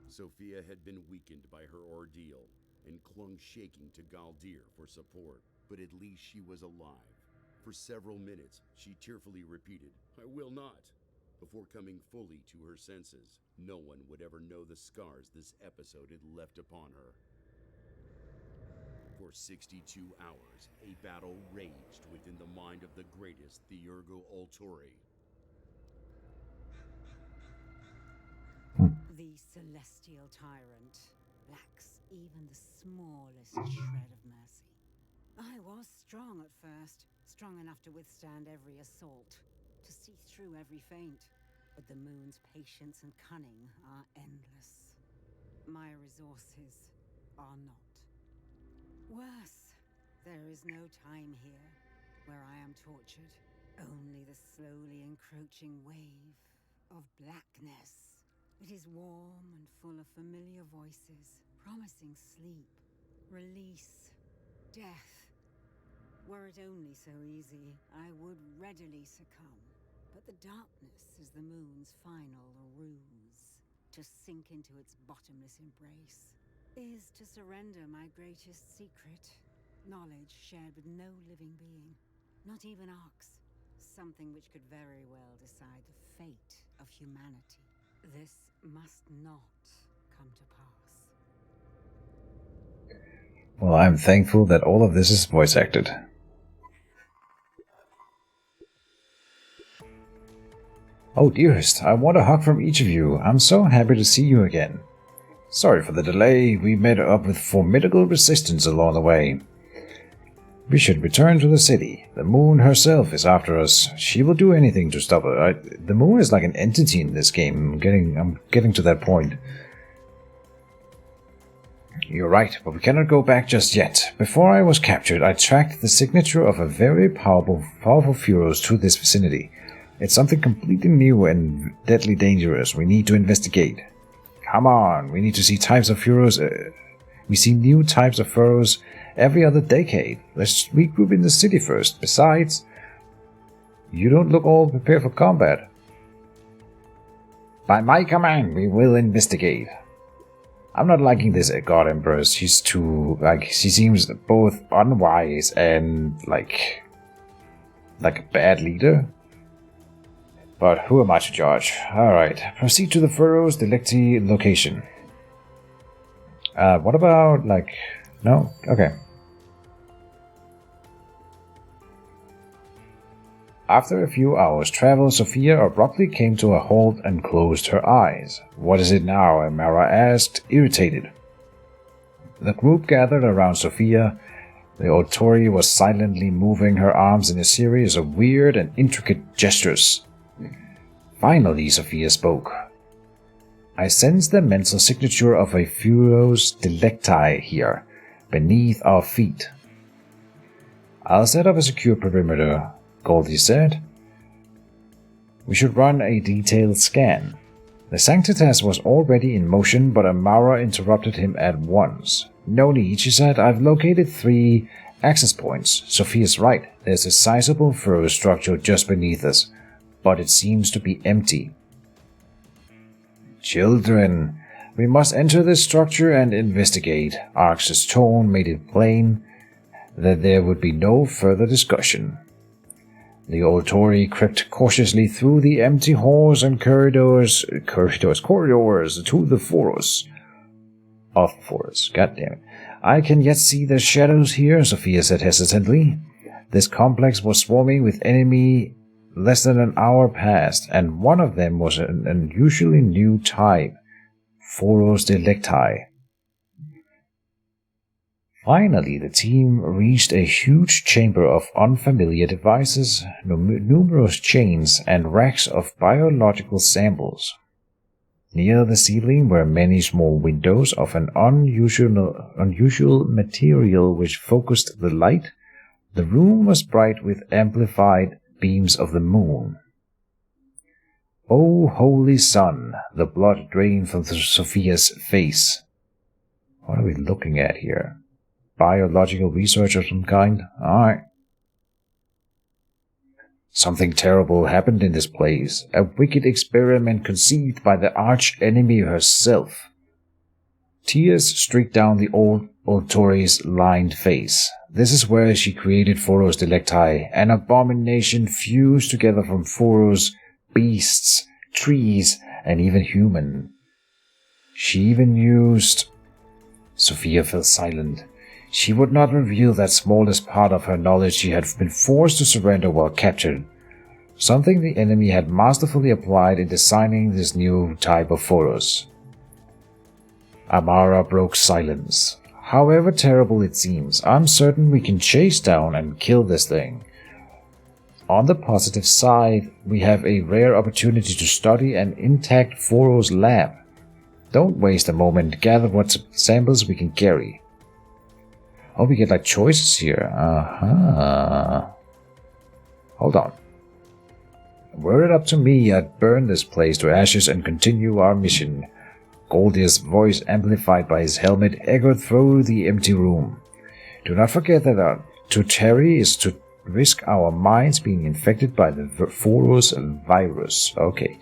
Sophia had been weakened by her ordeal and clung shaking to Galdir for support, but at least she was alive. For several minutes, she tearfully repeated, "I will not," before coming fully to her senses. No one would ever know the scars this episode had left upon her. For 62 hours, a battle raged within the mind of the greatest Theurgo Ultori. The celestial tyrant lacks even the smallest shred of mercy. I was strong at first, strong enough to withstand every assault, to see through every feint, but the moon's patience and cunning are endless. My resources are not. Worse, there is no time here where I am tortured, only the slowly encroaching wave of blackness. It is warm and full of familiar voices, promising sleep, release, death. Were it only so easy, I would readily succumb. But the darkness is the moon's final ruse. To sink into its bottomless embrace is to surrender my greatest secret. Knowledge shared with no living being, not even Arx. Something which could very well decide the fate of humanity. This must not come to pass. Well, I'm thankful that all of this is voice acted. Oh dearest, I want a hug from each of you. I'm so happy to see you again. Sorry for the delay, we met up with formidable resistance along the way. We should return to the city. The moon herself is after us. She will do anything to stop her. The moon is like an entity in this game. I'm getting to that point. You're right, but we cannot go back just yet. Before I was captured, I tracked the signature of a very powerful Furos to this vicinity. It's something completely new and deadly dangerous. We need to investigate. Come on, we need to see types of Furos. We see new types of Furos every other decade. Let's regroup in the city first. Besides, you don't look all prepared for combat. By my command, we will investigate. I'm not liking this God Empress. She's too, she seems both unwise and like a bad leader. But who am I to judge? Alright, proceed to the Furos Delecti location. What about, no? Okay. After a few hours' travel, Sophia abruptly came to a halt and closed her eyes. What is it now? Amara asked, irritated. The group gathered around Sophia The Authority was silently moving her arms in a series of weird and intricate gestures. Finally, Sophia spoke. I sense the mental signature of a Furos Delecti here, beneath our feet. I'll set up a secure perimeter, Goldie said. We should run a detailed scan. The Sanctitas was already in motion, but Amara interrupted him at once. No need, she said. I've located 3 access points. Sophia's right. There's a sizable Furo structure just beneath us, but it seems to be empty. Children, we must enter this structure and investigate. Arx's tone made it plain that there would be no further discussion. The old Tory crept cautiously through the empty halls and corridors to the forest. Of the forest, goddammit. I can yet see the shadows here, Sophia said hesitantly. This complex was swarming with enemy less than an hour past, and one of them was an unusually new type, Foros Delecti. Finally, the team reached a huge chamber of unfamiliar devices, numerous chains, and racks of biological samples. Near the ceiling were many small windows of an unusual material which focused the light. The room was bright with amplified beams of the moon. Oh, holy sun! The blood drained from Sophia's face. What are we looking at here? Biological research of some kind? Alright. Something terrible happened in this place. A wicked experiment conceived by the arch-enemy herself. Tears streaked down the old Tory's lined face. This is where she created Foros Delecti, an abomination fused together from Foros, beasts, trees, and even human. She even used... Sophia fell silent. She would not reveal that smallest part of her knowledge she had been forced to surrender while captured. Something the enemy had masterfully applied in designing this new type of Foros. Amara broke silence. However terrible it seems, I'm certain we can chase down and kill this thing. On the positive side, we have a rare opportunity to study an intact Foros lab. Don't waste a moment, gather what samples we can carry. Oh, we get like choices here. Hold on. Were it up to me, I'd burn this place to ashes and continue our mission. Goldie's voice, amplified by his helmet, echoed through the empty room. Do not forget that to tarry is to risk our minds being infected by the Foros virus. Okay.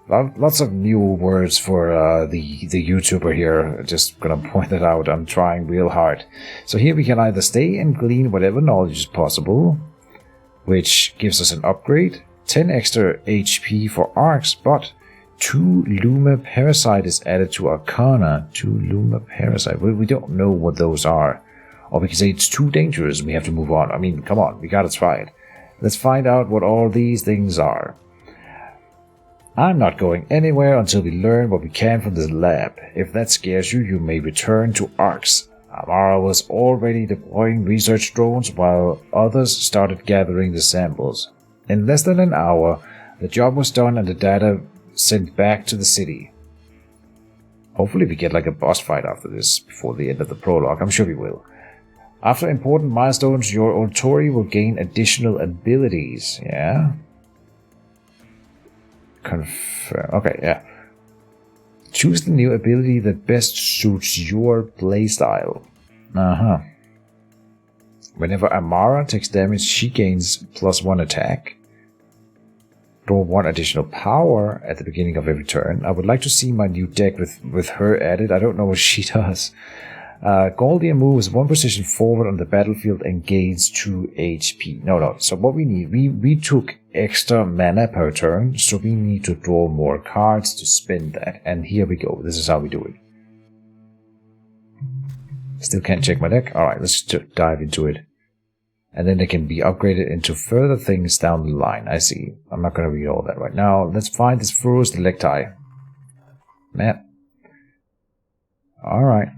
Lots of new words for the YouTuber here. Just gonna point that out. I'm trying real hard. So here we can either stay and glean whatever knowledge is possible, which gives us an upgrade, 10 extra HP for Arcs, but 2 Luma Parasite is added to Arcana. 2 Luma Parasite. We don't know what those are. Or we can say it's too dangerous and we have to move on. I mean, come on, we gotta try it. Let's find out what all these things are. I'm not going anywhere until we learn what we can from this lab. If that scares you, you may return to Arx. Amara was already deploying research drones while others started gathering the samples. In less than an hour, the job was done and the data sent back to the city. Hopefully we get like a boss fight after this, before the end of the prologue. I'm sure we will. After important milestones, your Authority will gain additional abilities. Yeah? Confirm. Okay, yeah. Choose the new ability that best suits your playstyle. Whenever Amara takes damage, she gains +1 attack. Draw 1 additional power at the beginning of every turn. I would like to see my new deck with her added. I don't know what she does. Goldie moves 1 position forward on the battlefield and gains 2 HP. No. So what we need, we took extra mana per turn, so we need to draw more cards to spend that. And here we go. This is how we do it. Still can't check my deck. Alright, let's dive into it. And then they can be upgraded into further things down the line. I see. I'm not going to read all that right now. Let's find this Foros Delecti map. Alright.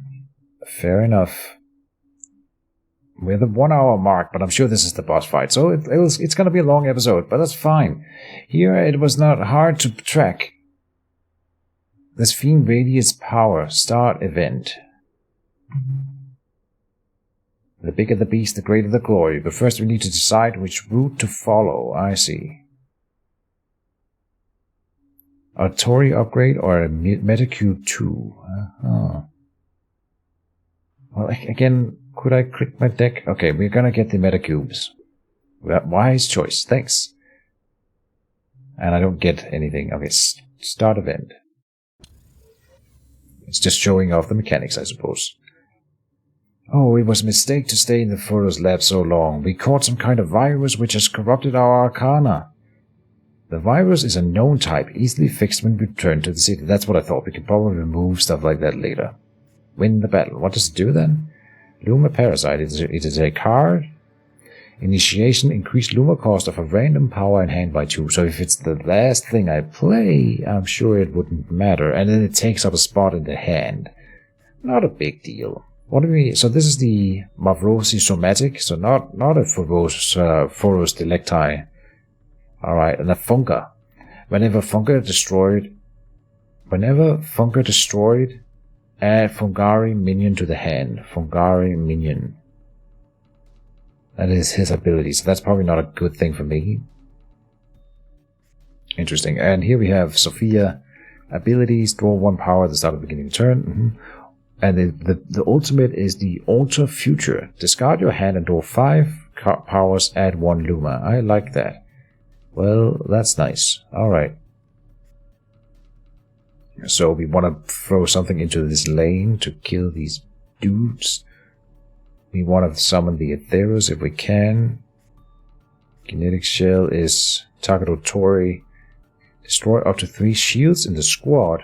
Fair enough. We're the 1 hour mark, but I'm sure this is the boss fight. So it's going to be a long episode, but that's fine. Here it was not hard to track. This Fiend Radius Power Start Event. The bigger the beast, the greater the glory. But first we need to decide which route to follow. I see. A Tori upgrade or a Metacube 2? Well, again, could I click my deck? Okay, we're gonna get the Metacubes. Wise choice, thanks. And I don't get anything. Okay, start event. It's just showing off the mechanics, I suppose. Oh, it was a mistake to stay in the Photos lab so long. We caught some kind of virus which has corrupted our arcana. The virus is a known type, easily fixed when returned to the city. That's what I thought. We can probably remove stuff like that later. Win the battle. What does it do then? Luma Parasite. It is a card. Initiation. Increase Luma cost of a random power in hand by 2. So if it's the last thing I play, I'm sure it wouldn't matter. And then it takes up a spot in the hand. Not a big deal. What do we... So this is the Mavrosi Somatic. So not a Phoros Delecti. Alright, and a Funka. Whenever Funka destroyed, add Fungari minion to the hand. Fungari minion. That is his ability, so that's probably not a good thing for me. Interesting. And here we have Sophia. Abilities, draw 1 power at the start of the beginning of the turn. And the ultimate is the Alter Future. Discard your hand and draw 5 powers, add 1 Luma. I like that. Well, that's nice. Alright. So we want to throw something into this lane to kill these dudes. We want to summon the Aetheros if we can. Kinetic Shell is Target Tori. Destroy up to 3 shields in the squad.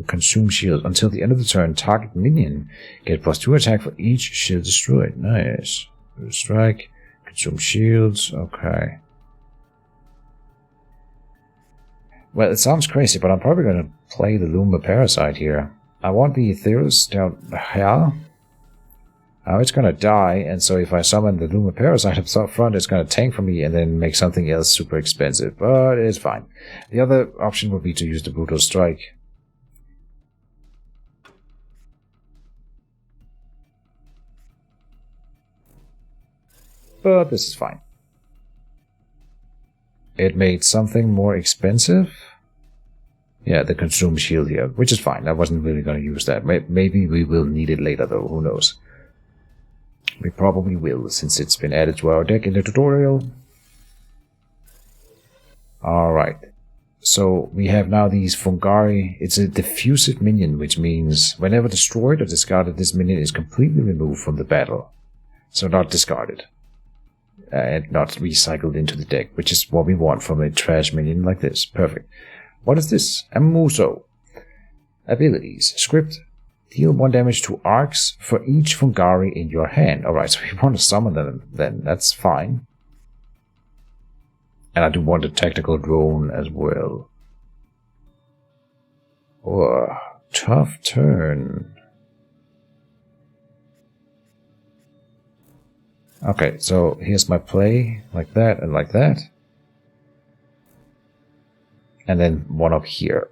Consume shield. Until the end of the turn, target minion get +2 attack for each shield destroyed. Nice. Strike. Consume shields. Okay. Well, it sounds crazy, but I'm probably going to play the Luma Parasite here. I want the Aetheros down here. Now it's going to die, and so if I summon the Luma Parasite up front, it's going to tank for me and then make something else super expensive. But it's fine. The other option would be to use the Brutal Strike. But this is fine. It made something more expensive. Yeah, the Consume Shield here, which is fine. I wasn't really going to use that. Maybe we will need it later, though. Who knows? We probably will, since it's been added to our deck in the tutorial. Alright. So, we have now these Fungari. It's a diffusive minion, which means whenever destroyed or discarded, this minion is completely removed from the battle. So, not discarded. And not recycled into the deck, which is what we want from a trash minion like this. Perfect. What is this? A Muso. Abilities. Script. Deal 1 damage to arcs for each Fungari in your hand. Alright, so we want to summon them then. That's fine. And I do want a tactical drone as well. Oh, tough turn. Okay, so here's my play, like that and like that. And then one up here.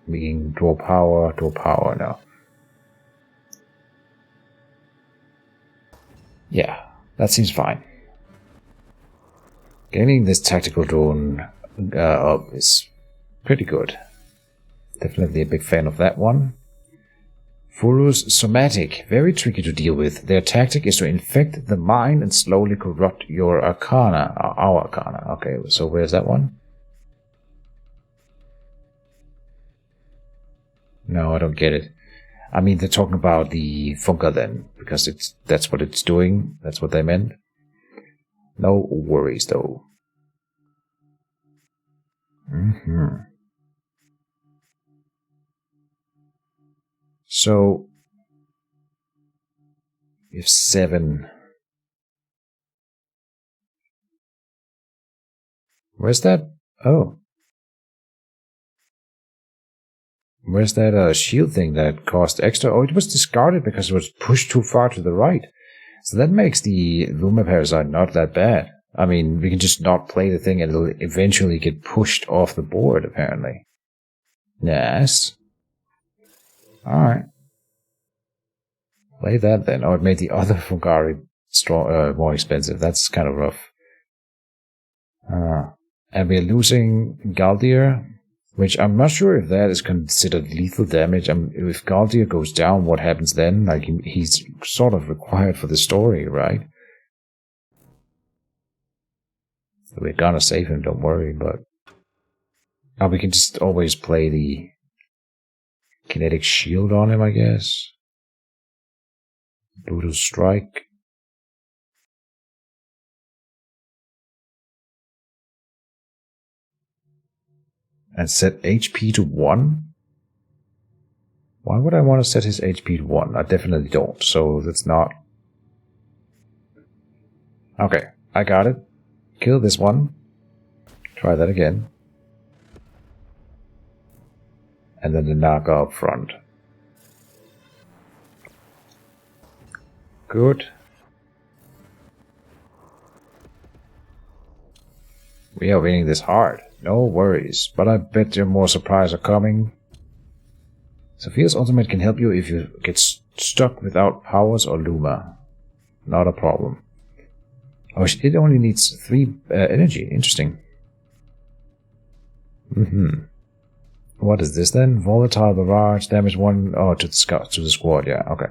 Meaning draw power now. Yeah, that seems fine. Gaining this tactical drone up is pretty good. Definitely a big fan of that one. Furus Somatic, very tricky to deal with. Their tactic is to infect the mind and slowly corrupt your arcana. Our arcana. Okay, so where's that one? No, I don't get it. I mean, they're talking about the Funka then, because that's what it's doing. That's what they meant. No worries, though. So, we have 7. Where's that? Oh. Where's that shield thing that cost extra? Oh, it was discarded because it was pushed too far to the right. So that makes the Luma Parasite not that bad. I mean, we can just not play the thing and it'll eventually get pushed off the board, apparently. Yes. Alright. Play that then. Oh, it made the other Fungari more expensive. That's kind of rough. And we're losing Galdir, which I'm not sure if that is considered lethal damage. If Galdir goes down, what happens then? Like, he's sort of required for the story, right? So we're gonna save him, don't worry, but... we can just always play the kinetic shield on him, I guess. Brutal strike. And set HP to 1? Why would I want to set his HP to 1? I definitely don't, so that's not... Okay, I got it. Kill this one. Try that again. And then the Naga up front. Good. We are winning this hard. No worries, but I bet you more surprises are coming. Sophia's ultimate can help you if you get stuck without powers or Luma. Not a problem. Oh, it only needs 3 energy. Interesting. What is this then? Volatile barrage, damage 1. Oh, to the squad. Yeah, okay.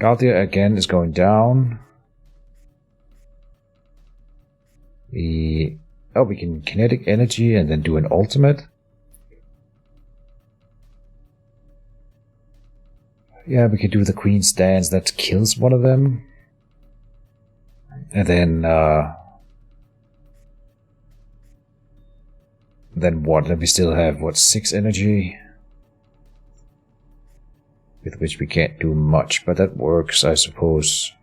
Galdir again is going down. We can kinetic energy and then do an ultimate. Yeah, we can do the Queen's Dance that kills one of them. And then what? Then we still have, 6 energy? With which we can't do much, but that works, I suppose.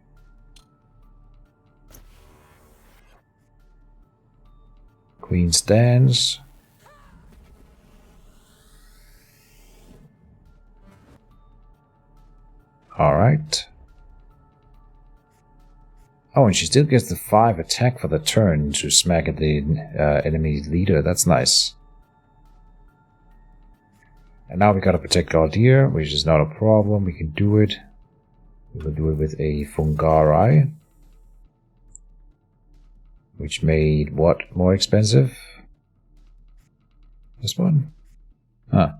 Queen's Dance. Alright. Oh, and she still gets the 5 attack for the turn to smack at the enemy leader. That's nice. And now we gotta protect Galdir, which is not a problem. We can do it. We will do it with a Fungari. Which made what more expensive? This one? Huh.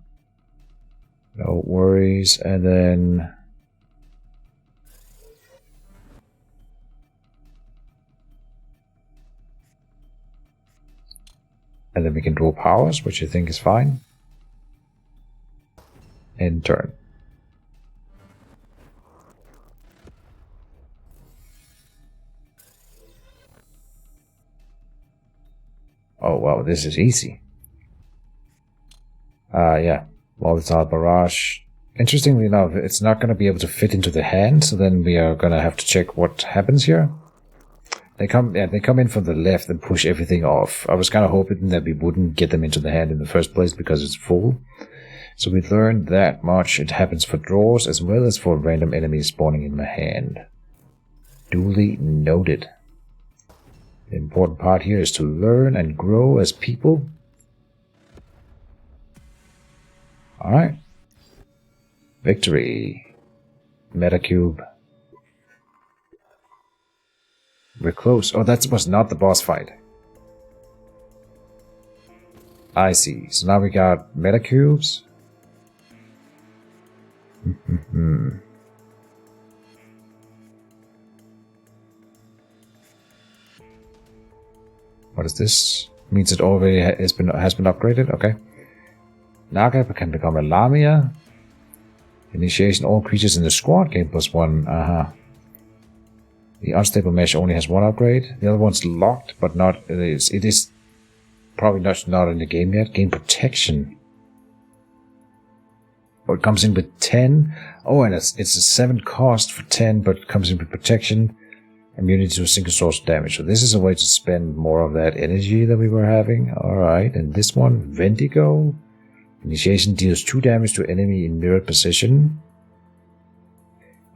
No worries. And then... And then we can draw powers, which I think is fine. End turn. Oh wow, this is easy. Yeah. Volatile barrage. Interestingly enough, it's not going to be able to fit into the hand, so then we are going to have to check what happens here. They come in from the left and push everything off. I was kind of hoping that we wouldn't get them into the hand in the first place because it's full. So we learned that much. It happens for draws as well as for random enemies spawning in the hand. Duly noted. The important part here is to learn and grow as people. Alright. Victory. Metacube. We're close. Oh, that was not the boss fight. I see. So now we got metacubes. What is this? Means it already has been upgraded. Okay. Naga can become a Lamia. Initiation: all creatures in the squad gain +1. The unstable mesh only has 1 upgrade. The other one's locked, but not. It is probably not in the game yet. Gain protection. Oh, it comes in with 10. Oh, and it's a 7 cost for 10, but it comes in with protection. Immunity to a single source of damage. So this is a way to spend more of that energy that we were having. Alright, and this one, Vendigo. Initiation deals 2 damage to enemy in mirrored position.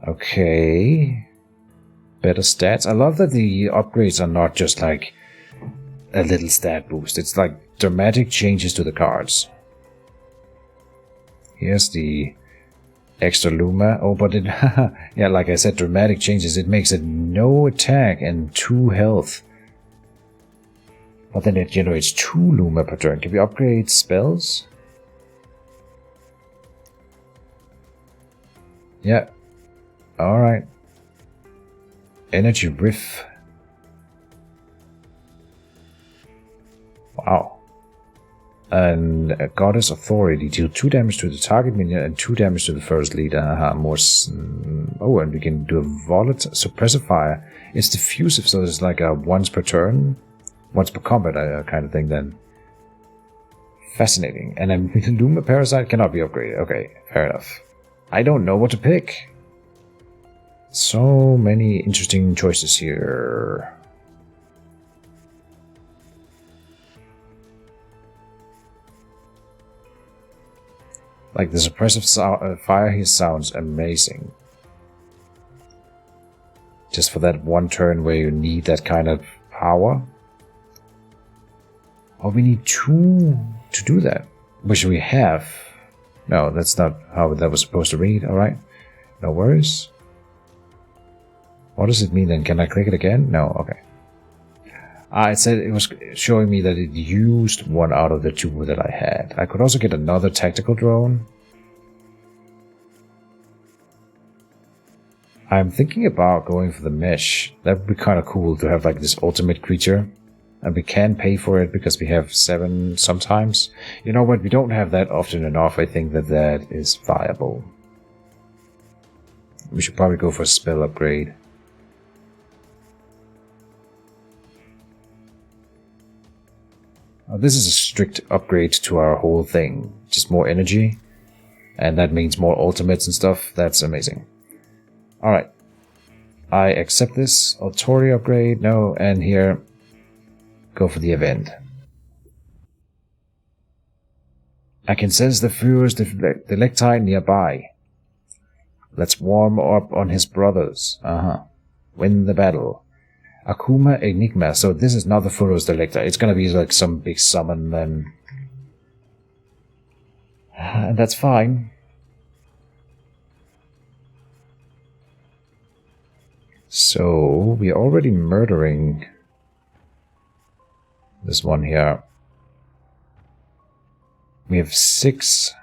Okay. Better stats. I love that the upgrades are not just like a little stat boost. It's like dramatic changes to the cards. Here's the extra Luma. Oh, but it... yeah, like I said, dramatic changes. It makes it no attack and 2 health. But then it generates 2 Luma per turn. Can we upgrade spells? Yeah. Alright. Energy Riff. Wow. And a Goddess Authority. Deal 2 damage to the target minion and 2 damage to the first leader. Oh, and we can do a volatile suppressive fire. It's diffusive, so it's like a once per turn. Once per combat kind of thing then. Fascinating. And then Luma Parasite cannot be upgraded. Okay, fair enough. I don't know what to pick. So many interesting choices here. Like the suppressive fire here sounds amazing. Just for that one turn where you need that kind of power. Oh, we need 2 to do that. Which we have. No, that's not how that was supposed to read. Alright. No worries. What does it mean then? Can I click it again? No, okay. It said it was showing me that it used 1 out of the 2 that I had. I could also get another tactical drone. I'm thinking about going for the mesh. That would be kind of cool to have like this ultimate creature. And we can pay for it because we have 7 sometimes. You know what? We don't have that often enough. I think that is viable. We should probably go for a spell upgrade. This is a strict upgrade to our whole thing. Just more energy. And that means more ultimates and stuff. That's amazing. Alright. I accept this. Authority upgrade. No. And here. Go for the event. I can sense the Furious Delecti nearby. Let's warm up on his brothers. Win the battle. Akuma Enigma. So this is not the Furious Delecti. It's gonna be like some big summon then. And that's fine. So we're already murdering this one here. We have 6.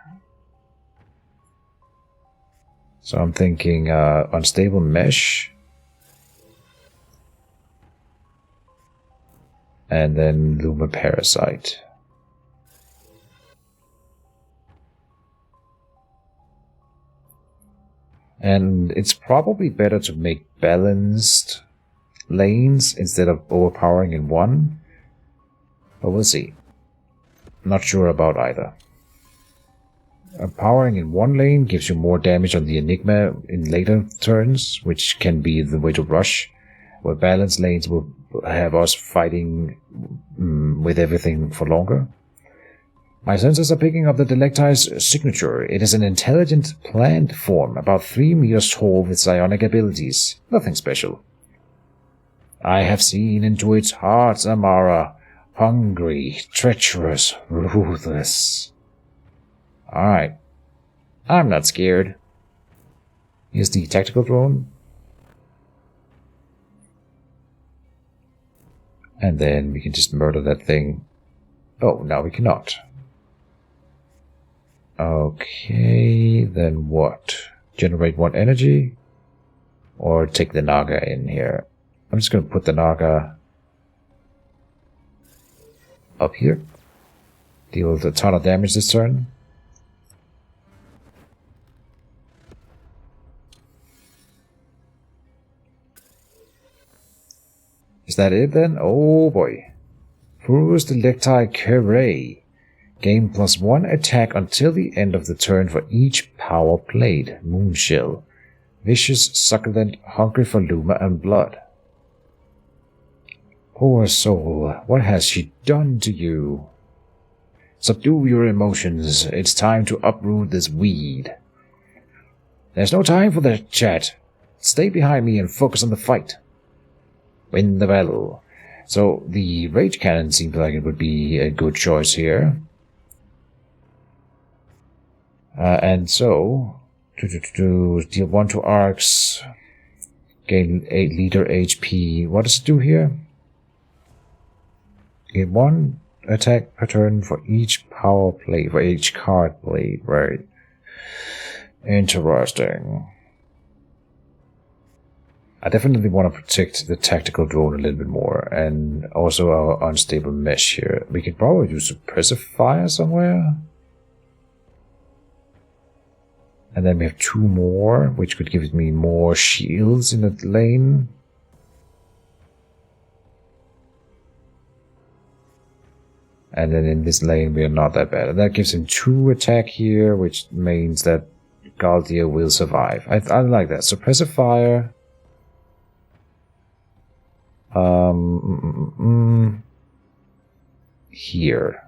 So I'm thinking unstable mesh. And then Luma Parasite. And it's probably better to make balanced lanes instead of overpowering in one. But we'll see. Not sure about either. Powering in one lane gives you more damage on the Enigma in later turns, which can be the way to rush. Where balanced lanes will have us fighting with everything for longer. My sensors are picking up the Delecti's signature. It is an intelligent plant form, about 3 meters tall with psionic abilities. Nothing special. I have seen into its heart, Amara. Hungry, treacherous, ruthless. Alright. I'm not scared. Here's the tactical drone. And then we can just murder that thing. Oh, now we cannot. Okay, then what? Generate 1 energy? Or take the Naga in here? I'm just going to put the Naga up here. Deal with a ton of damage this turn. Is that it then? Oh boy. Furious Delecti Curé. Gain +1 attack until the end of the turn for each power played. Moonshell. Vicious, succulent, hungry for Luma and blood. Poor soul, what has she done to you? Subdue your emotions. It's time to uproot this weed. There's no time for that chat. Stay behind me and focus on the fight. Win the battle. So the rage cannon seems like it would be a good choice here. And so, to deal 1 to arcs, gain 8 liter HP. What does it do here? Gain 1 attack per turn for each power play, for each card played, right? Interesting. I definitely want to protect the tactical drone a little bit more, and also our unstable mesh here. We could probably do suppressive fire somewhere. And then we have 2 more, which could give me more shields in the lane. And then in this lane we are not that bad. And that gives him 2 attack here, which means that Galdia will survive. I like that. Suppressive fire. Here.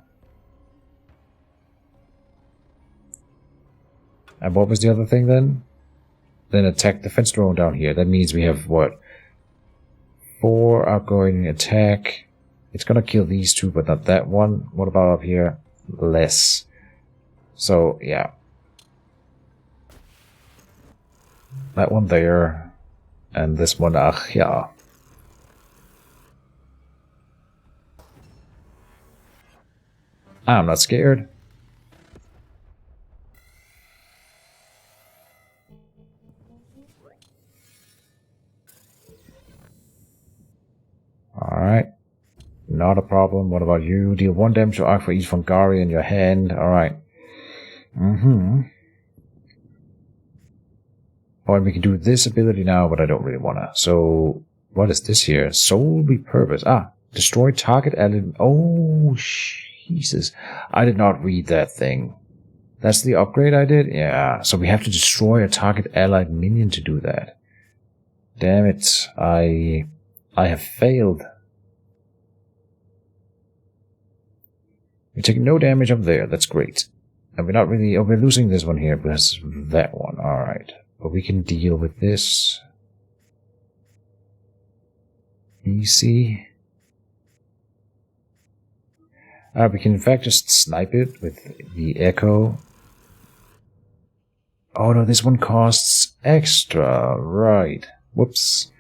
And what was the other thing then? Then attack defense drone down here. That means we have what? 4 outgoing attack. It's gonna kill these 2, but not that one. What about up here? Less. So, yeah. That one there. And this one, yeah. I'm not scared. Alright. Not a problem. What about you? Deal 1 damage to arc for each Fungari in your hand. Alright. Oh, and we can do this ability now, but I don't really wanna. So, what is this here? Soul Repurpose. Ah, destroy target element. Oh, Jesus. I did not read that thing. That's the upgrade I did? Yeah. So we have to destroy a target allied minion to do that. Damn it. I have failed. We take no damage up there. That's great. And we're not really... Oh, we're losing this one here because of that one. Alright. But we can deal with this. Easy. We can in fact just snipe it with the echo. Oh no, this one costs extra. Right. Whoops.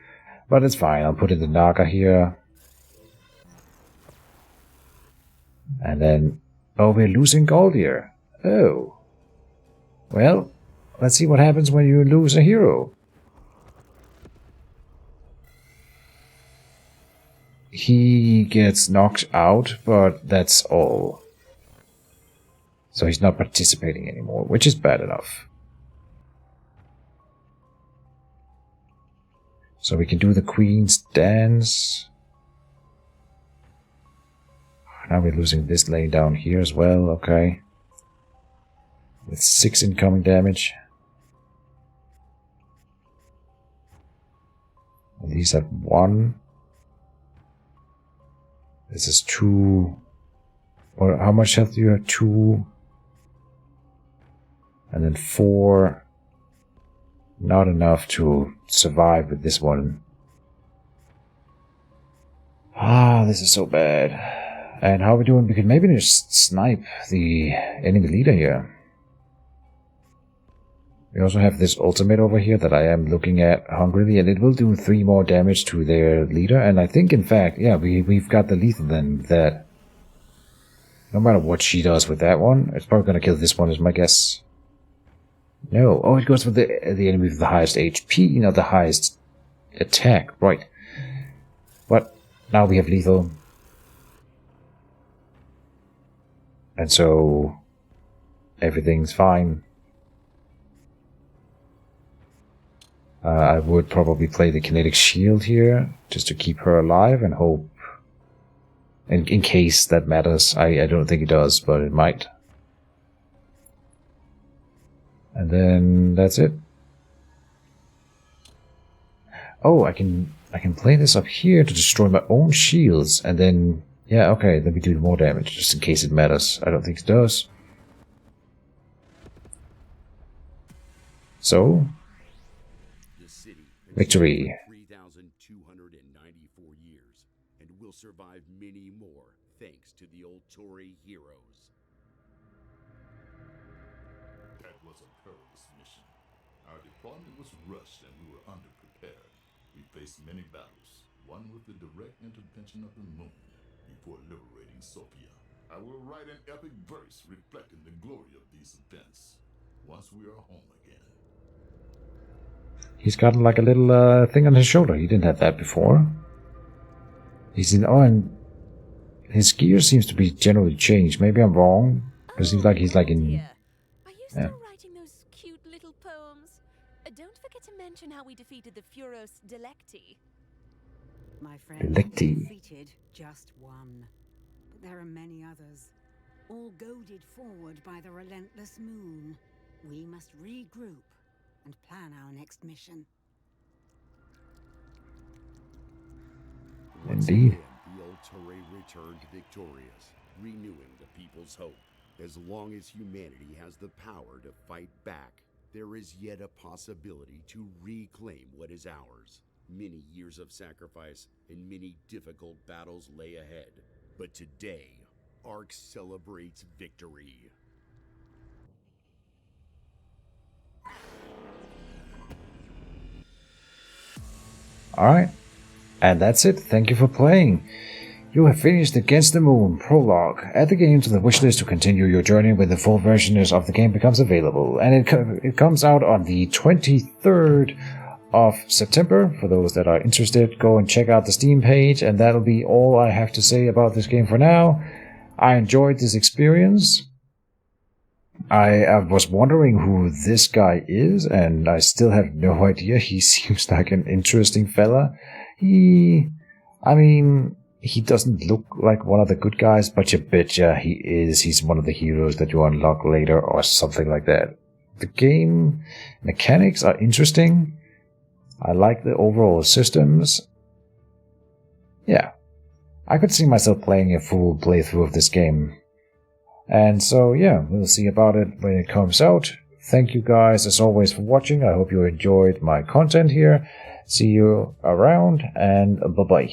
But it's fine. I'll put in the Naga here. And then... Oh, we're losing Galdia. Oh. Well, let's see what happens when you lose a hero. He gets knocked out, but that's all. So he's not participating anymore, which is bad enough. So we can do the Queen's Dance. Now we're losing this lane down here as well, okay. With 6 incoming damage. And these have 1. This is 2. Or how much health do you have? 2. And then 4. Not enough to survive with this one. Ah, this is so bad. And how are we doing? We could maybe just snipe the enemy leader here. We also have this ultimate over here that I am looking at hungrily, and it will do 3 more damage to their leader. And I think, in fact, yeah, we've got the lethal then, that no matter what she does with that one, it's probably going to kill this one, is my guess. No. Oh, it goes for the enemy with the highest HP, not the highest attack. Right. But now we have lethal. And so everything's fine. I would probably play the kinetic shield here, just to keep her alive and hope, in case that matters. I don't think it does, but it might. And then that's it. Oh, I can play this up here to destroy my own shields, and then Yeah, okay, let me do more damage, just in case it matters. I don't think it does. So, The city victory. 3,294 years, and will survive many more thanks to the old Tory heroes. That was a perilous mission. Our deployment was rushed and we were underprepared. We faced many battles, one with the direct intervention of the moon, before liberating Sophia. I will write an epic verse reflecting the glory of these events, once we are home again. He's got like a little thing on his shoulder. He didn't have that before. He's in... Oh, and his gear seems to be generally changed. Maybe I'm wrong. But it seems like he's like in... Dear. Are you still writing those cute little poems? Don't forget to mention how we defeated the Furos Delecti. My friend, Delecti. defeated just one. But there are many others, all goaded forward by the relentless moon. We must regroup and plan our next mission. Indeed. The old Tory returned victorious, renewing the people's hope. As long as humanity has the power to fight back, there is yet a possibility to reclaim what is ours. Many years of sacrifice and many difficult battles lay ahead. But today, Ark celebrates victory. Alright. And that's it. Thank you for playing. You have finished Against the Moon Prologue. Add the game to the wishlist to continue your journey when the full version of the game becomes available. And it comes out on the 23rd of September. For those that are interested, go and check out the Steam page, and that'll be all I have to say about this game for now. I enjoyed this experience. I was wondering who this guy is, and I still have no idea. He seems like an interesting fella. He doesn't look like one of the good guys, but you betcha he is. He's one of the heroes that you unlock later or something like that. The game mechanics are interesting. I like the overall systems. Yeah. I could see myself playing a full playthrough of this game. And so, yeah, we'll see about it when it comes out. Thank you guys, as always, for watching. I hope you enjoyed my content here. See you around, and bye-bye.